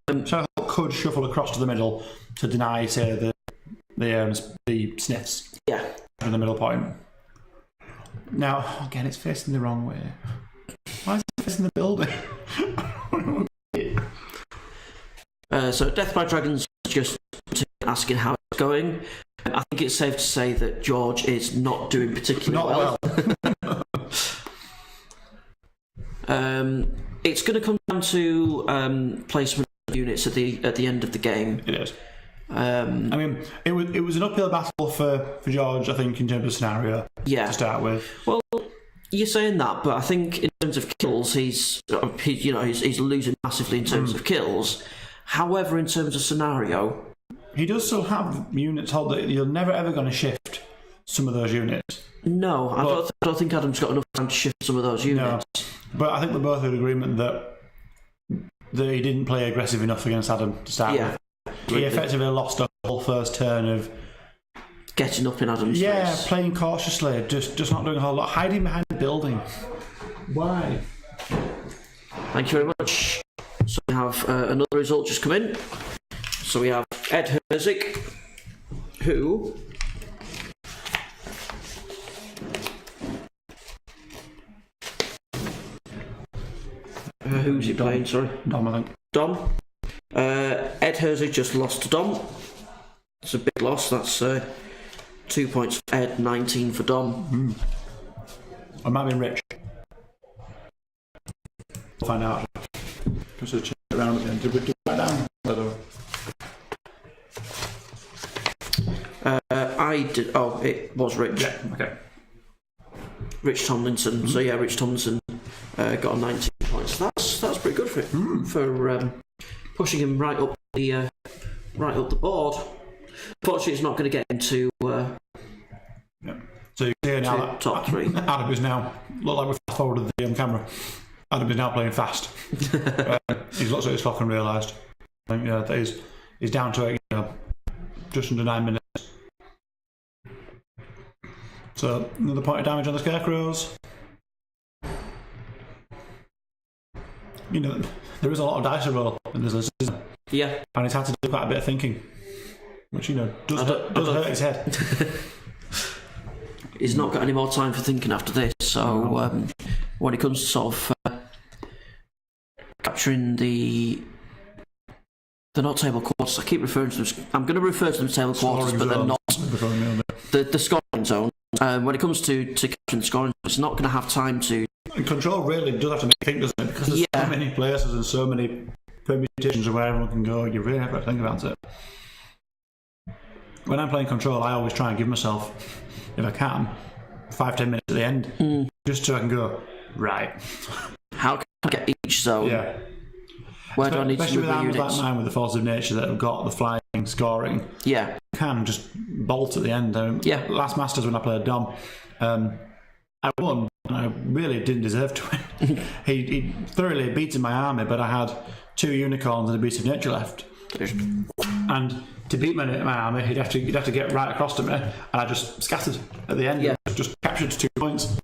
Hulk could shuffle across to the middle to deny, say, the sniffs. Yeah. In the middle point. Now, again, it's facing the wrong way. Why is it facing the building? So Death by Dragons is just asking how it's going. I think it's safe to say that George is not doing particularly well. It's going to come down to placement of units at the end of the game. It is. It was an uphill battle for George, I think, in terms of scenario. Yeah. To start with. Well, you're saying that, but I think in terms of kills, he's losing massively in terms of kills. However, in terms of scenario, he does still have units hold that you're never ever going to shift some of those units. No, I don't think Adam's got enough time to shift some of those units. No, but I think we're both in agreement that he didn't play aggressive enough against Adam to start with. He effectively lost a whole first turn of getting up in Adam's face. Playing cautiously, just not doing a whole lot, hiding behind the building. Why? Thank you very much. So we have another result just come in. So we have Ed Herzik, who who's he playing? Sorry, Dom, I think. Dom. Ed Herzig just lost to Dom. It's a big loss. That's 2 points for Ed, 19 for Dom. I might be rich. We'll find out. Just to check it around again. Did we do that down? I did. Oh, it was Rich. Yeah, okay. Rich Tomlinson. So yeah, Rich Tomlinson got a 19 points. That's pretty good for him. For pushing him right up the board. Unfortunately, it's not going to get into So you can see now top 3. Adam is now look like we fast forwarded the camera. Adam is now playing fast. He's looked at his clock and realised. That he's down to just under 9 minutes. So another point of damage on the scarecrows. There is a lot of dice to roll in this list, isn't there? Yeah. And he's had to do quite a bit of thinking, which does hurt his head. he's not got any more time for thinking after this. So when it comes to sort of capturing the not table quarters, I keep referring to them. I'm going to refer to them as table quarters, but they're not. The scoring zone. When it comes to capturing the scoring zone, it's not going to have time to. And control really does have to make you think, doesn't it? Because there's so many places and so many permutations of where everyone can go. You really have to think about it. When I'm playing control, I always try and give myself, if I can, 5-10 minutes at the end, just so I can go right. How can I get each zone? Yeah. Where do I need to move the units? Like mine with the forces of nature that have got the flying scoring. Yeah. You can just bolt at the end. Last Masters when I played Dom, I won, and I really didn't deserve to win. he thoroughly beaten my army, but I had 2 unicorns and a beast of nature left. And to beat my army, he'd have to get right across to me, and I just scattered at the end. Yeah. Just captured 2 points.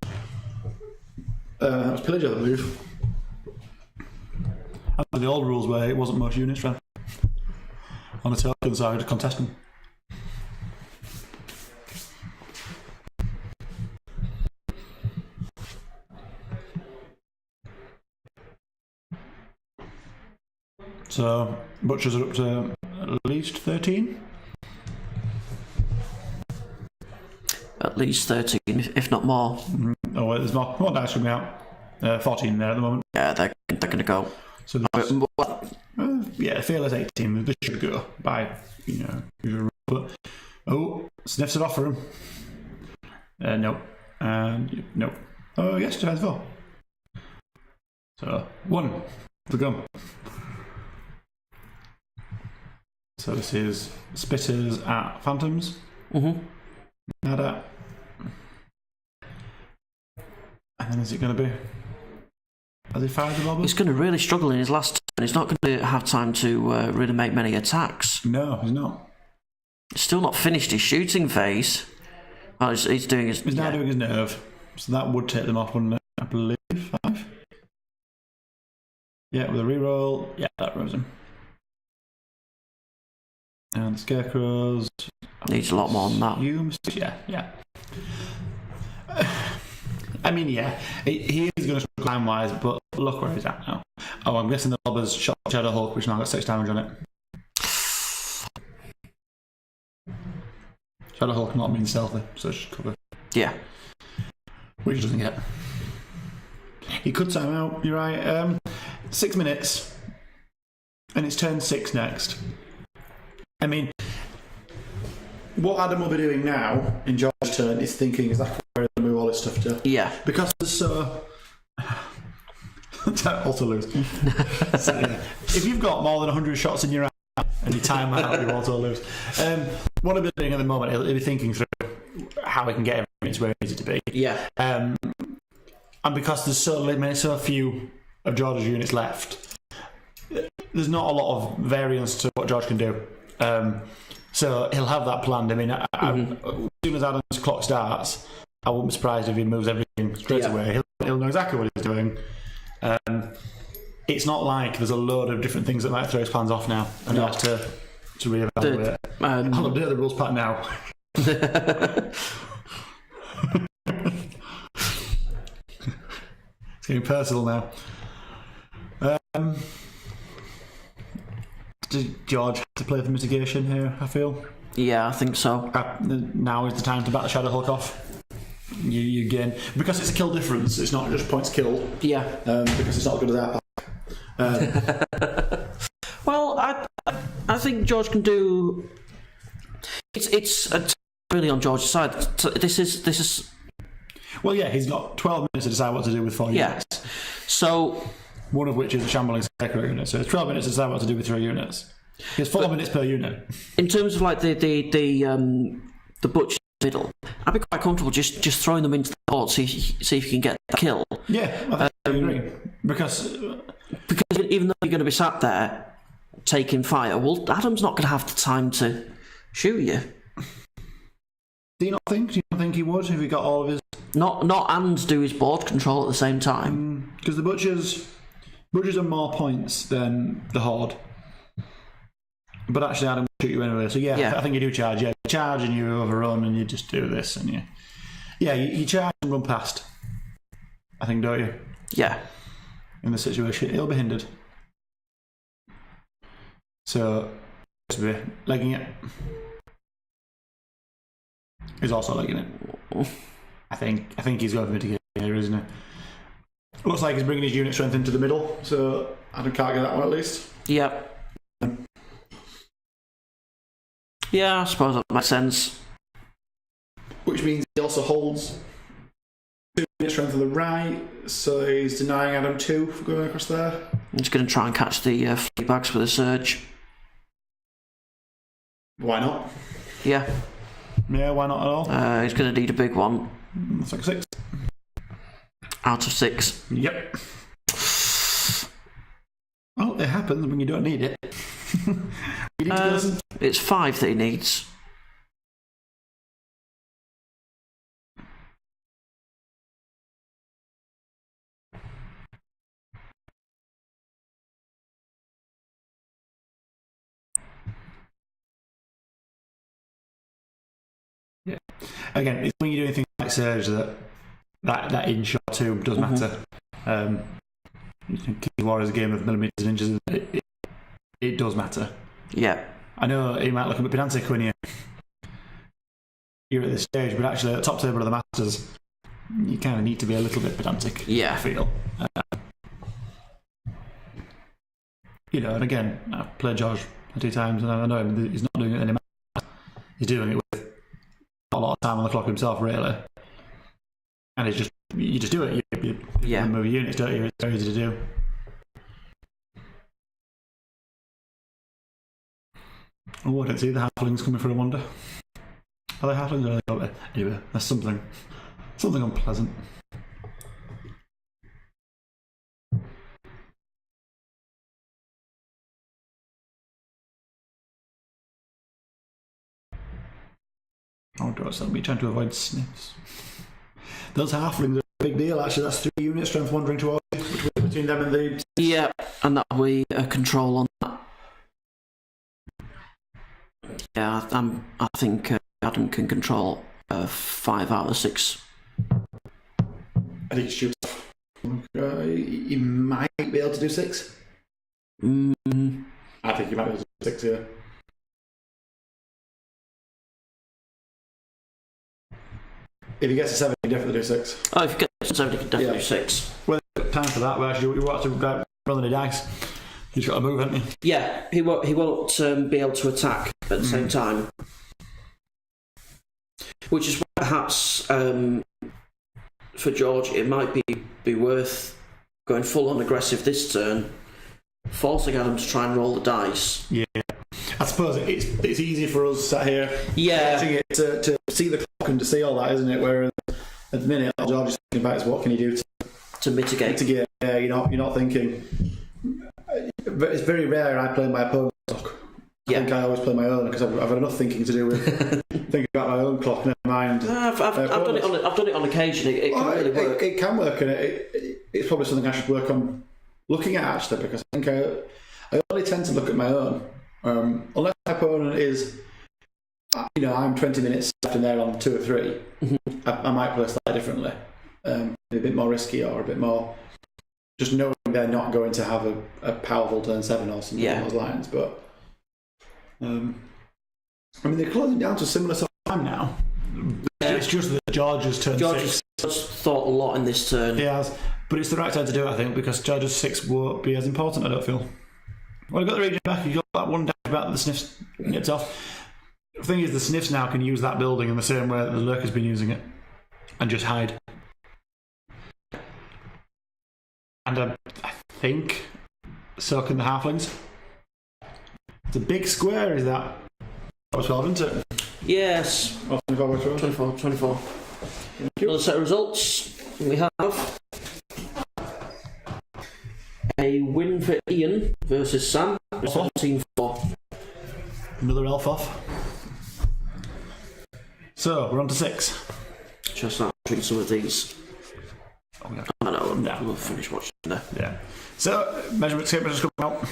That was Pillager, I believe. And the old rules where it wasn't much unit strength on the token side contesting. So butchers are up to at least 13. At least 13, if not more. Mm-hmm. Oh, well, there's more dice coming out. 14 there at the moment. Yeah, they're going to go. So fearless 18. This should go by, but sniffs it off for him. No, and no. Oh yes, defense 4. So 1 to go. So this is Spitters at Phantoms. Nada. And then is it going to be? Has he fired the robbers? He's going to really struggle in his last turn. He's not going to have time to really make many attacks. No, he's not. He's still not finished his shooting phase. Oh, he's doing his. He's now doing his nerve. So that would take them off, wouldn't it? I believe 5. Yeah, with a reroll. Yeah, that rolls him. And Scarecrows. Needs a lot more than that. Yeah. I mean, yeah, he is going to struggle time-wise, but look where he's at now. Oh, I'm guessing the robbers shot Shadow Hulk, which now got 6 damage on it. Shadow Hulk not being stealthy, so it should cover. Yeah. Which he doesn't get. He could time out, you're right. 6 minutes, and it's turn 6 next. I mean, what Adam will be doing now in George's turn is thinking exactly where to move all this stuff to. Yeah. Because there's so. Also lose. So, yeah. If you've got more than 100 shots in your eye and you time out, you also lose. What I'll be doing at the moment, he'll be thinking through how we can get everything to where it needs to be. Yeah. And because there's so few of George's units left, there's not a lot of variance to what George can do. So he'll have that planned. I mean, as soon as Adam's clock starts, I wouldn't be surprised if he moves everything straight away. He'll know exactly what he's doing. It's not like there's a load of different things that might throw his plans off now, and he has to reevaluate. I'll update the rules pack now. It's getting personal now. Did George have to play the mitigation here, I feel? Yeah, I think so. Now is the time to bat the Shadow Hulk off. You gain. Because it's a kill difference, it's not just points killed. Yeah. Because it's not good as our pack. Well, I think George can do... It's really on George's side. This is... Well, yeah, he's got 12 minutes to decide what to do with 4 units. So... One of which is a shambling Scarecrow unit. So it's 12 minutes to decide what to do with 3 units. He has 4 minutes per unit. In terms of like the butcher middle, I'd be quite comfortable just throwing them into the board, see if you can get the kill. Yeah, I agree. Because even though you're going to be sat there taking fire, well, Adam's not going to have the time to shoot you. Do you not think he would if he got all of his... Not and do his board control at the same time. Because the butchers are more points than the Horde. But actually Adam will shoot you anyway. So yeah. I think you do charge. Yeah, you charge and you overrun and you just do this and Yeah, you charge and run past. I think, don't you? Yeah. In the situation, he'll be hindered. So, legging it. He's also legging it. I think he's going for mitigate here, isn't he? Looks like he's bringing his unit strength into the middle, so I can't get that one at least. Yep. Yeah, I suppose that makes sense. Which means he also holds 2 unit strength on the right, so he's denying Adam 2 for going across there. He's going to try and catch the flea bags with a surge. Why not? Yeah. Yeah, why not at all? He's going to need a big one. That's like a 6. Out of 6. Yep. Well, it happens when you don't need it. You need to it's 5 that he needs. Yeah. Again, it's when you're doing things like surge that in-shot too does matter. King of War is a game of millimetres and inches. It does matter. Yeah. I know it might look a bit pedantic when you're at this stage, but actually at the top table of the Masters, you kind of need to be a little bit pedantic. Yeah. I feel. And again, I've played George a few times, and I know him. He's not doing it anymore. He's doing it with a lot of time on the clock himself, really. And it's just you just do it. You move your units, don't you? It's very easy to do. Oh, I don't see the halflings coming for a wander. Are they halflings or are they? Anyway, there's something unpleasant. Oh, God, so be trying to avoid sniffs. Those halflings are a big deal, actually. That's 3 unit strength wandering towards you, between them and the... Yeah, and that we control on that. Yeah, I think Adam can control 5 out of 6. I think he shoots. He might be able to do 6. I think he might be able to do 6, yeah. If he gets a 7, he can definitely do 6. Oh, if he gets a 7, he can definitely do 6. Well, time for that. Where you want to roll the dice. He's got to move, hasn't he? Yeah, he won't be able to attack at the same time. Which is why perhaps for George it might be worth going full on aggressive this turn, forcing Adam to try and roll the dice. Yeah. I suppose it's easy for us sat here watching it to see the clock and to see all that, isn't it? Whereas at the minute, all George is thinking about is what can he do to mitigate. Yeah, you're not thinking. But it's very rare I play my opponent's clock. I think I always play my own because I've had enough thinking to do with thinking about my own clock. Never mind. I've done it on occasion. It can really work. It can work, and it's probably something I should work on looking at actually, because I think I only tend to look at my own. Unless my opponent is, I'm 20 minutes left and they're on 2 or 3, I might play slightly differently. A bit more risky or a bit more, just knowing they're not going to have a powerful turn 7 or something along those lines. But, they're closing down to a similar sort of time now. Yeah. It's just that George's turn 6. George thought a lot in this turn. He has, but it's the right time to do it, I think, because George's 6 won't be as important, I don't feel. Well, you've got the region back, you've got that one dash back that the sniffs gets off. The thing is, the sniffs now can use that building in the same way that the lurker's been using it, and just hide. And I think so can the halflings. It's a big square, is that? That was 12, isn't it? Yes. 24. Another set of results. We have a win for Ian versus Sam. 17-4. Another elf off. So, we're on to 6. Just start watching some of these. Oh, yeah. I know, we'll finish watching there. Yeah. So, measurement skip just come out.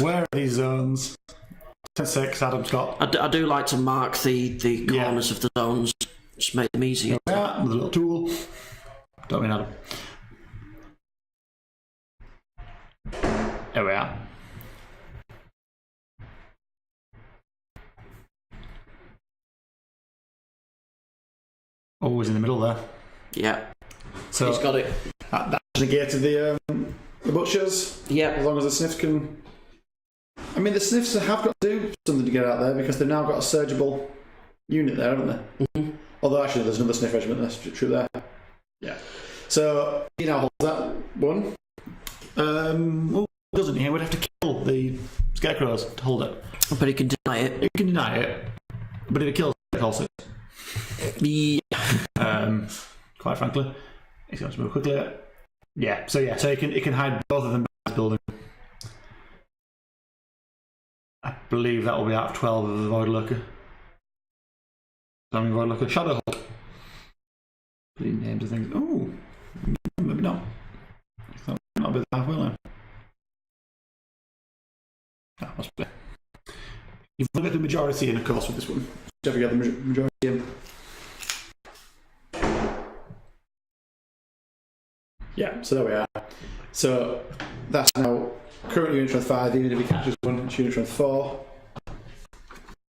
Where are these zones? 10-6, Adam Scott. I do like to mark the corners of the zones. Just make them easier. Yeah, with a little tool. Don't mean Adam. There we are. Always in the middle there. Yeah. So He's got it. That negated the butchers. Yeah. As long as the sniffs can. I mean, the sniffs have got to do something to get out there because they've now got a surgible unit there, haven't they? Mm-hmm. Although actually, there's another sniff regiment. That's true there. Yeah. So he now holds that one. Well, doesn't he? We'd have to kill the scarecrows to hold it. But he can deny it. He can deny it, but if he kills it, he holds it. Yeah. Quite frankly, he's going to move quickly. Yeah. So he can hide both of them behind his building. I believe that will be out of 12 of the Void Lurker. Void Lurker. Shadow Hulk. The names of things. Oh, maybe not. That might be the halfway line. That must be. You've got the majority in, of course, with this one. Whichever you get the majority in. Yeah, so there we are. So that's now currently unit strength 5, even if he catches one, it's unit strength 4.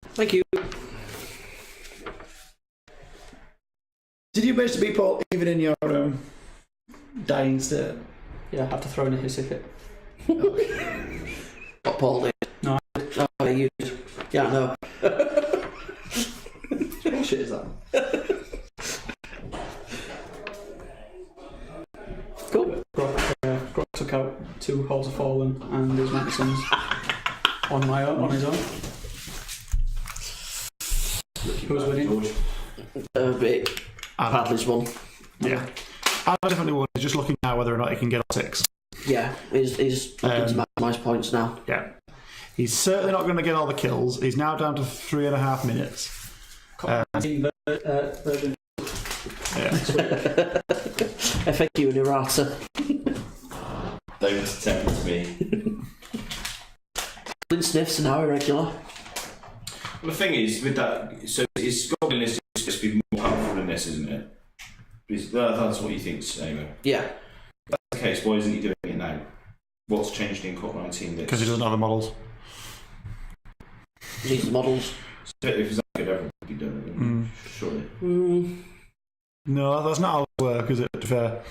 Thank you. Did you manage to beat Paul even in your dying state? Yeah, I have to throw in a hissy fit. What Paul did? No. Oh, you did. Yeah, I know. What bullshit is that? Cool. Grok took out 2 Halls of Fallen and his medicines on his own. Who's winning? Padley's one. Yeah. I definitely would. He's just looking now whether or not he can get on 6. Yeah, he's looking to maximise points now. Yeah. He's certainly not going to get all the kills. He's now down to 3.5 minutes. Version. Yeah. FAQ and errata. Don't tempt me. Clint sniffs are now irregular. Well, the thing is, with that, so his goblin list is supposed to be more powerful than this, isn't it? That's what he thinks, anyway. Yeah. If that's the case, why isn't he doing it now? What's changed in COP 19? Because he doesn't have the models. He needs the models. So if it's that good, everyone would be doing it, surely. No, that's not how it works, is it, to be fair?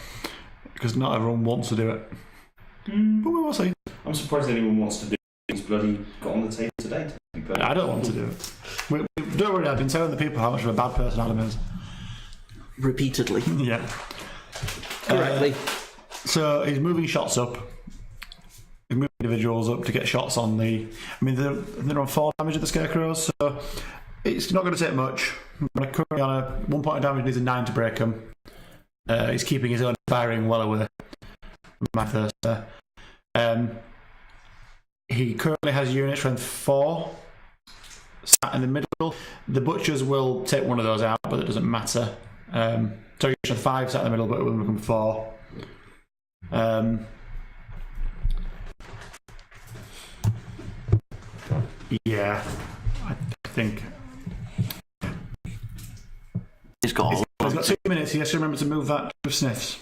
Because not everyone wants to do it. But we will see. I'm surprised anyone wants to do it. He's bloody got on the table today. I don't want to do it. Don't worry, I've been telling the people how much of a bad person Adam is. Repeatedly. Yeah. Correctly. So he's moving shots up. He's moving individuals up to get shots on the... I mean, they're on 4 damage of the scarecrows, so it's not going to take much. But currently on a 1 point of damage, needs a 9 to break him. He's keeping his own firing well away. My first there. He currently has unit strength 4 sat in the middle. The butchers will take one of those out, but it doesn't matter. So unit strength 5 sat in the middle, but it will become 4. Yeah, I think He's got all. he's got 2 minutes. He has to remember to move that with sniffs.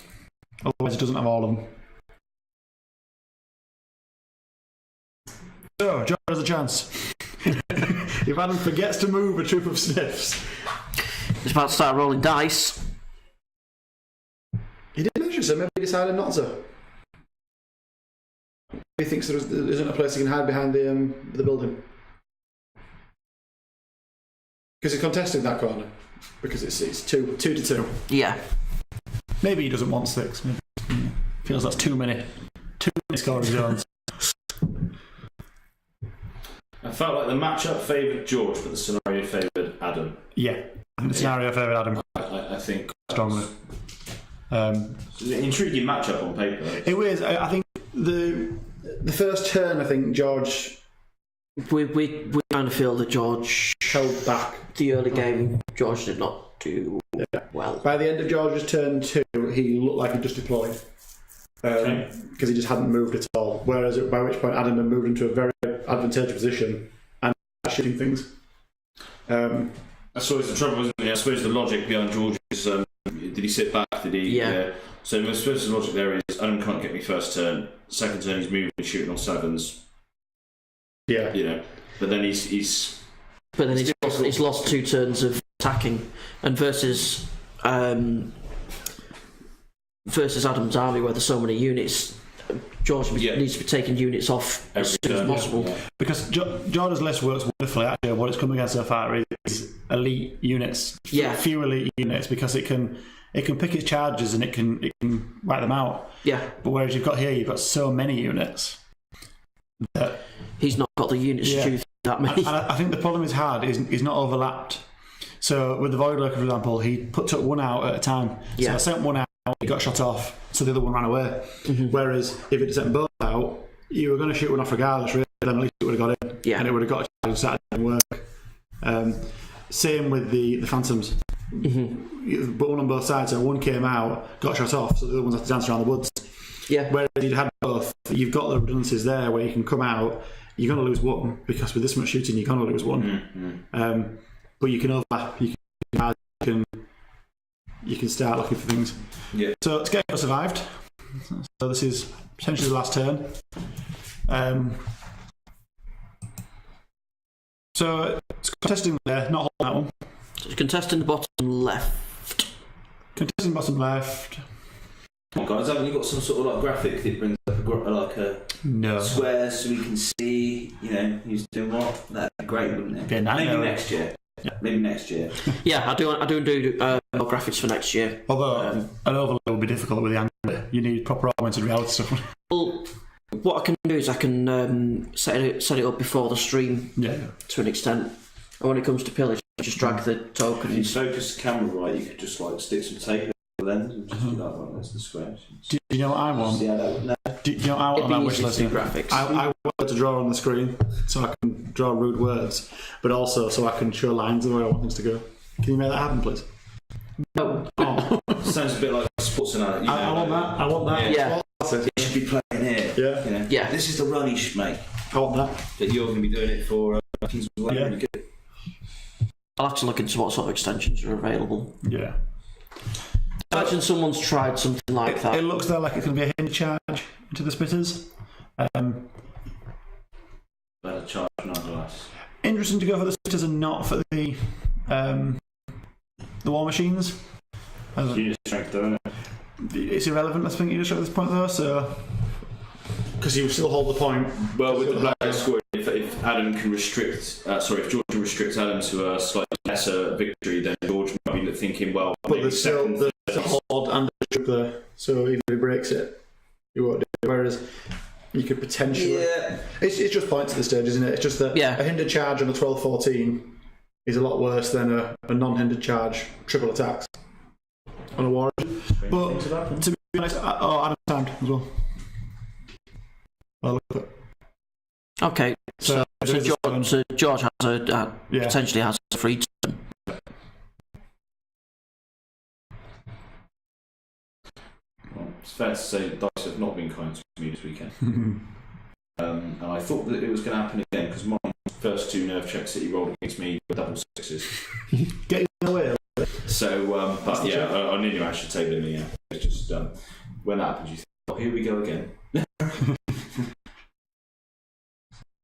Otherwise, he doesn't have all of them. So, John has a chance. If Adam forgets to move a troop of sniffs. He's about to start rolling dice. He did mention so, maybe he decided not to. He thinks there isn't a place he can hide behind the building. Because he's contested that corner. Because it's 2 to 2. Yeah. Maybe he doesn't want 6. Maybe he feels that's too many scoring zones. I felt like the matchup favoured George, but the scenario favoured Adam. Yeah, I think the scenario favoured Adam I think strongly. It's an intriguing matchup on paper. It was. I think the first turn. I think George We kind of feel that George held back. The early game, George did not do well. By the end of George's turn 2, he looked like he just deployed. Because he just hadn't moved at all. Whereas by which point Adam had moved into a very advantageous position and shooting things. I suppose the trouble, isn't it? I suppose the logic behind George's, did he sit back? Did he? Yeah. So I suppose the logic there is Adam can't get me first turn. Second turn he's moving and shooting on sevens. Yeah. You know, but then he's lost 2 turns of attacking, and versus Adam's army where there's so many units. George needs to be taking units off as soon as possible. Yeah. Because Jordan's list works wonderfully. Actually, what it's come against so far is elite units. Yeah. Few elite units, because it can pick its charges and it can wipe them out. Yeah. But whereas you've got so many units that he's not got the units to choose that many. And I think the problem he's had is he's not overlapped. So with the Void Lurker, for example, he took one out at a time. So I sent one out, he got shot off, so the other one ran away. Mm-hmm. Whereas if it sent both out, you were going to shoot one off regardless, really, then at least it would have got in. Yeah. And it would have got a charge and started to work. Same with the Phantoms. Mm-hmm. But one on both sides, so one came out, got shot off, so the other ones had to dance around the woods. Yeah. Whereas you'd had both, you've got the redundancies there where you can come out, you're going to lose one, because with this much shooting, you're going to lose one. Mm-hmm. But you can overlap, you can start looking for things. Yeah. So Scarecrow survived. So this is potentially the last turn. So it's contesting there, not holding that one. So it's contesting the bottom left. Contesting bottom left. Come on, guys, haven't you got some sort of like graphic that brings up a square so we can see, who's doing what? That'd be great, wouldn't it? Yeah, maybe next year. Yeah. Maybe next year. Yeah, I do more graphics for next year. Although an overlay will be difficult with the angle. You need proper augmented reality stuff. Well, what I can do is I can set it up before the stream to an extent. And when it comes to pillage, just drag the token. If you focus the camera right, you could just like stick some tape over the lens and just do that one. That's the square. Do you know what I want? Do you know what I want on that wish list? Graphics. I want to draw on the screen so I can draw rude words, but also so I can show lines of where I want things to go. Can you make that happen, please? No. Oh. Sounds a bit like a sports analogy. I want that. Yeah. You should be playing here. Yeah. Yeah. This is the run you should make. I want that. That you're going to be doing it for Kingswood. Yeah. I'll have to look into what sort of extensions are available. Yeah. Imagine someone's tried something like that. It looks there like it's going to be a hinder charge into the spitters. Better charge, nonetheless. Interesting to go for the spitters and not for the war machines. Unit strength, don't it? It's irrelevant, I think, at this point, though. So, because you still hold the point. Well, with the black score, if Adam can restrict, if George can restrict Adam to a slightly lesser victory, then George might be thinking, well, but there's still the hold and the strip there. So even if he breaks it, you won't do it. Whereas you could potentially. Yeah. It's just points at this stage, isn't it? It's just that a hindered charge on a 12-14 is a lot worse than a non-hindered charge triple attacks on a war. But to be honest, Adam timed as well. I'll look at it. Okay, so George has potentially has a free turn. Well, it's fair to say that dice have not been kind to me this weekend. And I thought that it was going to happen again because my first 2 nerve checks that he rolled against me were double 6s. Getting away. So, but yeah, I knew I should take them. Yeah, it's just when that happens, you think, oh, here we go again.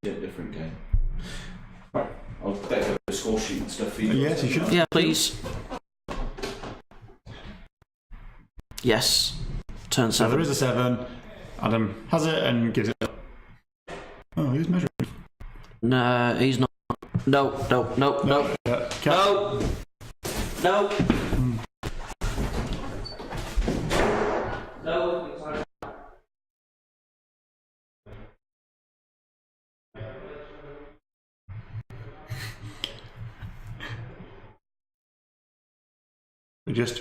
Different game. Right, I'll better go the score sheet and stuff for you. Yes, you should. Yeah, please. Yes. Turn 7. So there is a 7. Adam has it and gives it up. Oh, who's measuring? No, he's not. No.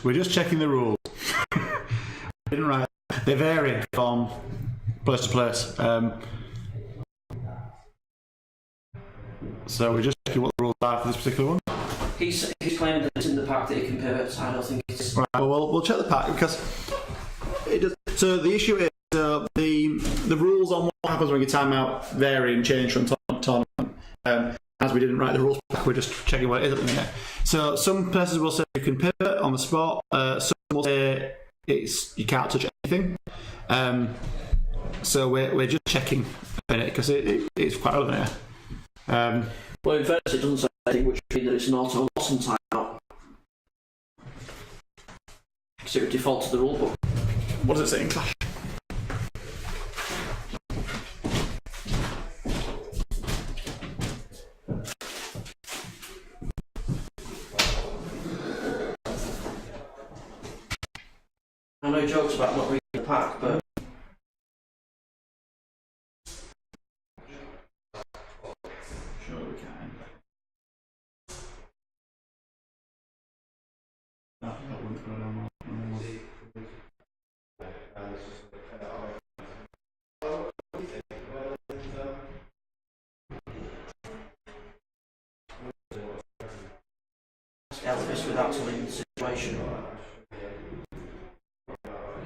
We're just checking the rules. Didn't write. They vary from place to place. So we're just checking what the rules are for this particular one. He's claiming that it's in the pack that he can pivot. I don't think it's. Right. Well, we'll check the pack because it does. So the issue is the rules on what happens when you time out vary and change from tournament. And as we didn't write the rules back, we're just checking what it is at the minute. So some places will say you can pivot on the spot. Some will say you can't touch anything. So we're just checking a minute because it's quite relevant here. Well, in fairness, it doesn't say anything, which means that it's an auto loss and timeout. Because it would default to the rule book. What does it say in Clash? I know jokes about not reading the pack, but Sure we can. That wouldn't go down well. Elvis without telling the situation. It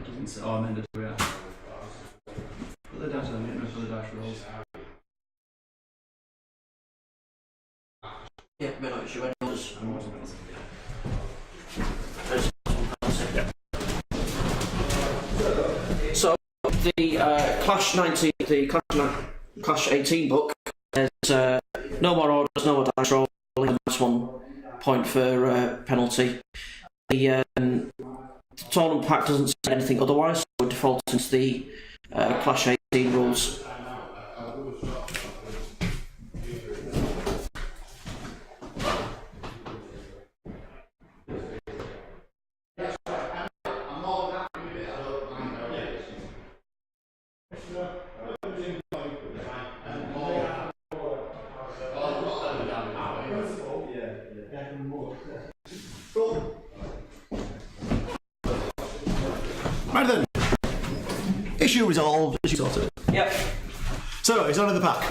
doesn't say. Oh, amended to react. Put the dash on it, for the dash rolls. Yeah, may not issue any others. So the Clash 19, Clash 18 book. There's no more orders, no more dice rolling. That's 1 point for penalty. The tournament pack doesn't say anything otherwise, so we're defaulting to the Clash 18 rules. Right then. Issue resolved. Issue sorted. Yep. So it's not in the pack.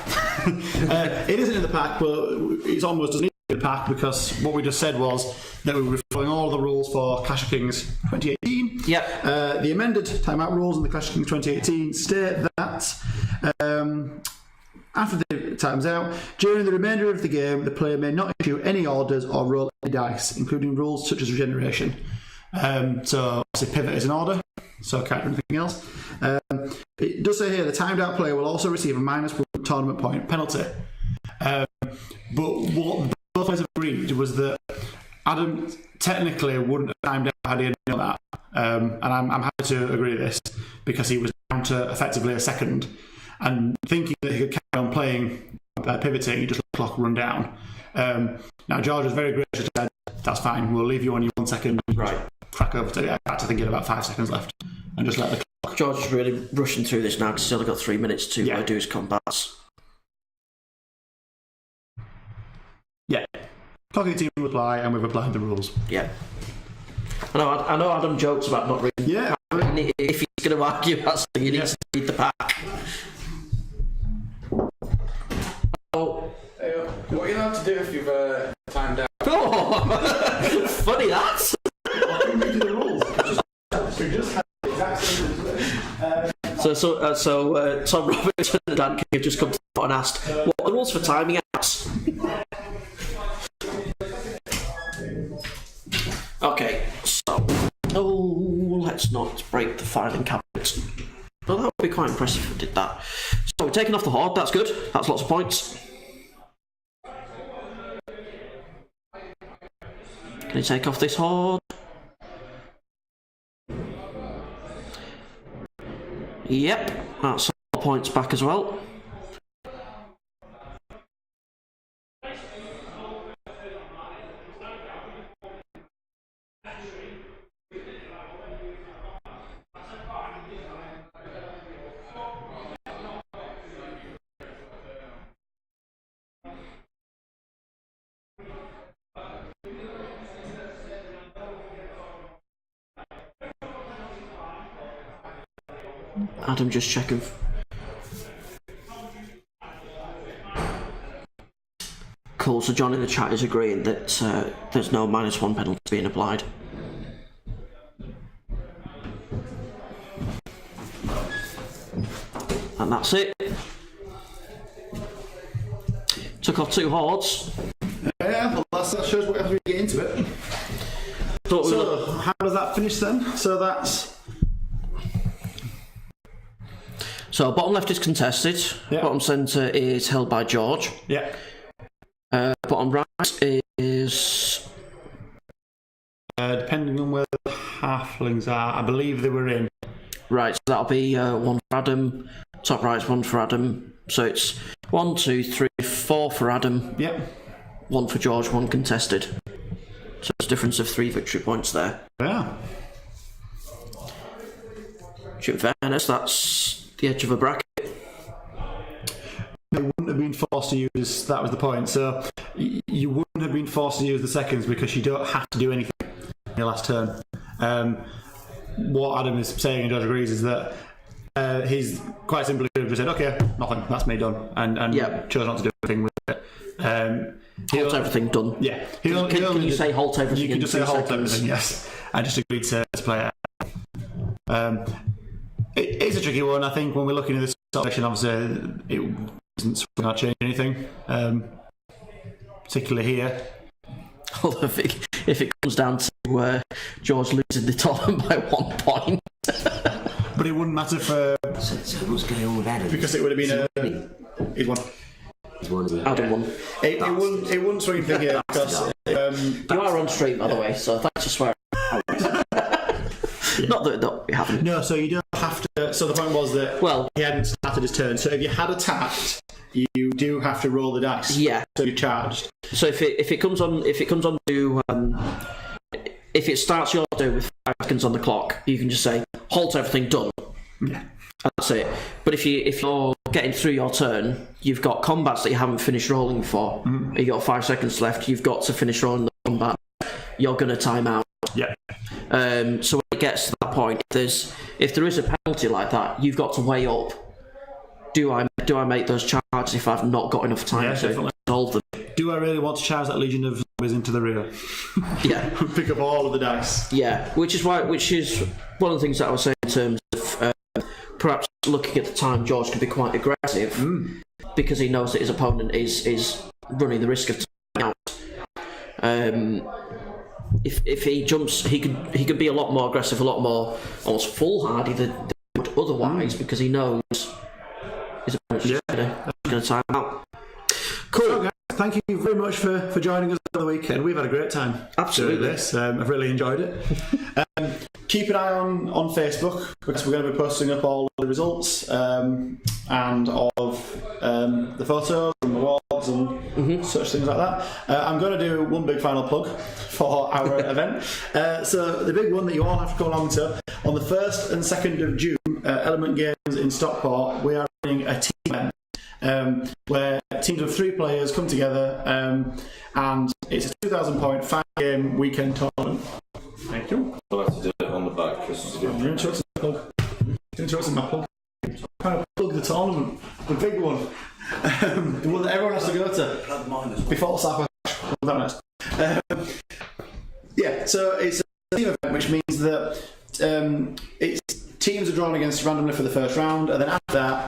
It isn't in the pack, but it's almost doesn't need to be in the pack because what we just said was that we were following all the rules for Clash of Kings 2018. Yep. The amended timeout rules in the Clash of Kings 2018 state that after the time's out, during the remainder of the game, the player may not issue any orders or roll any dice, including rules such as regeneration. So obviously pivot is an order, so I can't do anything else. It does say here the timed out player will also receive a -1 tournament point penalty. But what both players agreed was that Adam technically wouldn't have timed out had he had done that. And I'm happy to agree with this because he was down to effectively a second. And thinking that he could carry on playing pivoting, he just let the clock run down. Now George was very gracious and said, that's fine, we'll leave you on your 1 second. Right. Crack over to back to thinking about 5 seconds left and just let the clock. George is really rushing through this now because he's only got 3 minutes to do his combats. Yeah. Clock 18 will apply and we've applied the rules. Yeah. I know Adam jokes about not reading. Yeah. If he's going to argue about something, he needs to read the pack. Oh. What are you allowed to do if you've timed out? Oh, funny that. So Tom Roberts and Dan King have just come to the and asked, what are the rules for timing outs? Okay, so let's not break the filing cabinet. Well, that would be quite impressive if we did that. So we're taking off the horde, that's good. That's lots of points. Can you take off this horde? Yep, that's all points back as well. Adam just checking. Cool, so John in the chat is agreeing that there's no -1 penalty being applied. And that's it. Took or 2 hordes. Yeah, well, that shows what happens when you get into it. So, how does that finish then? So bottom left is contested. Yeah. Bottom centre is held by George. Yeah. Bottom right is... depending on where the halflings are, I believe they were in. Right, so that'll be 1 for Adam. Top right's 1 for Adam. So it's 1, 2, 3, 4 for Adam. Yep. 1 for George, 1 contested. So it's a difference of 3 victory points there. Yeah. Which, in fairness, that's the edge of a bracket. You wouldn't have been forced to use, that was the point. So you wouldn't have been forced to use the seconds because you don't have to do anything in your last turn. What Adam is saying, and George agrees, is that he's quite simply just said, okay, nothing, that's me done, and chose not to do anything with it. Halt everything done. Yeah. Can you say halt everything? You can just say halt seconds? everything, yes. I just agreed to play it. It's a tricky one, I think, when we're looking at this selection. Obviously, it isn't going to change anything, particularly here. Although if it comes down to George losing the tournament by 1 point. But it wouldn't matter for... So what's going on with Adam? Because it would have been he's won. Adam won. It wouldn't swing thing here because... you are on stream, by the way, so thanks for swearing. Not that we haven't. No, so you don't have to... So the point was that he hadn't started his turn. So if you had attacked, you do have to roll the dice. Yeah. So you're charged. So if it comes on to if it starts your turn with 5 seconds on the clock, you can just say halt everything, done. Yeah. That's it. But if you're getting through your turn, you've got combats that you haven't finished rolling for. You've got 5 seconds left. You've got to finish rolling the combat. You're going to time out. Yeah. So when it gets to that point, if there is a penalty like that, you've got to weigh up. Do I make those charges if I've not got enough time to solve them? Do I really want to charge that legion of zombies into the rear? Yeah. Pick up all of the dice. Yeah, which is one of the things that I was saying in terms of perhaps looking at the time George can be quite aggressive because he knows that his opponent is running the risk of timing out. If he jumps, he could be a lot more aggressive, a lot more almost foolhardy than he would otherwise because he knows his opponent's going to time out. Cool. So, guys, thank you very much for joining us for the weekend. We've had a great time. Absolutely. Doing this. I've really enjoyed it. Keep an eye on Facebook because we're going to be posting up all the results and of the photos and the walls and such things like that. I'm going to do one big final plug for our event. So the big one that you all have to go along to, on the 1st and 2nd of June, Element Games in Stockport, we are running a team event. Where teams of 3 players come together and it's a 2,000 point 5-game weekend tournament. Thank you. I'll have to do it on the back because You're interrupting my plug. You're interrupting my plug. I'm trying to plug the tournament, the big one, the one that everyone has to go to before South West. Yeah, so it's a team event, which means that teams are drawn against randomly for the first round, and then after that,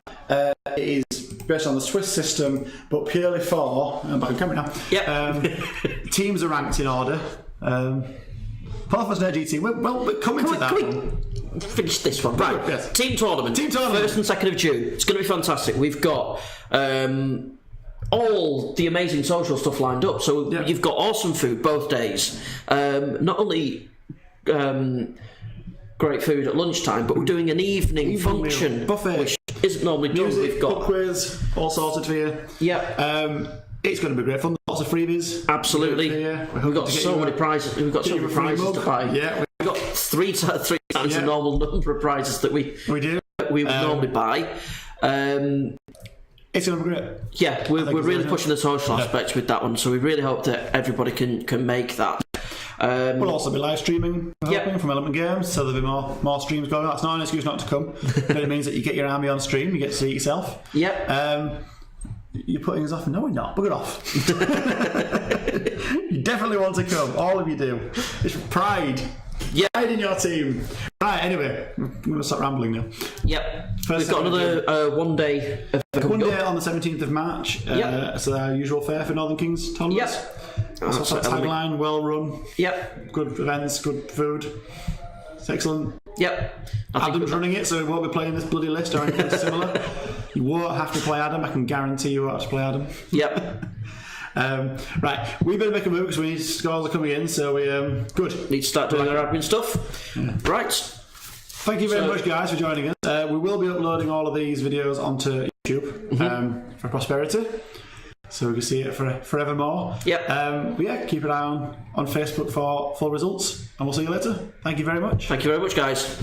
it is based on the Swiss system, but purely for. I'm back on camera now. Yep. Teams are ranked in order. Half of us an team. Well, we're coming to that one. Finish this one. Right. Yes. Team tournament. 1st and 2nd of June. It's going to be fantastic. We've got all the amazing social stuff lined up. So you've got awesome food both days. Not only great food at lunchtime, but we're doing an evening function buffet, which isn't normally done. Music, We've got pub quiz, all sorted for you. Yeah. It's going to be great fun. Lots of freebies. Absolutely. We've got so many prizes. We've got so many prizes to buy. Yeah. We've got three times the normal number of prizes that we would normally buy. It's going to be great. Yeah, we're really pushing the social aspects with that one, so we really hope that everybody can make that. We'll also be live streaming from Element Games, so there'll be more streams going on. That's not an excuse not to come, but it means that you get your army on stream, you get to see it yourself. Yep. You're putting us off? No, we're not. Bugger off. You definitely want to come. All of you do. It's pride. Yeah. Pride in your team. Right, anyway, I'm going to stop rambling now. Yep. First We've got another one day of One day on the 17th of March. So our usual fare for Northern Kings tournaments. Yep. So tagline, well run. Yep. Good events, good food. It's excellent. Yep. Adam's running it, so he won't be playing this bloody list or anything similar. You won't have to play Adam. I can guarantee you won't have to play Adam. Yep. Right, we better make a move because we need scores are coming in. So we good. Need to start doing our admin stuff. Yeah. Right. Thank you very much, guys, for joining us. We will be uploading all of these videos onto YouTube for prosperity, so we can see it forevermore. Yep. But yeah, keep an eye on Facebook for full results, and we'll see you later. Thank you very much. Thank you very much, guys.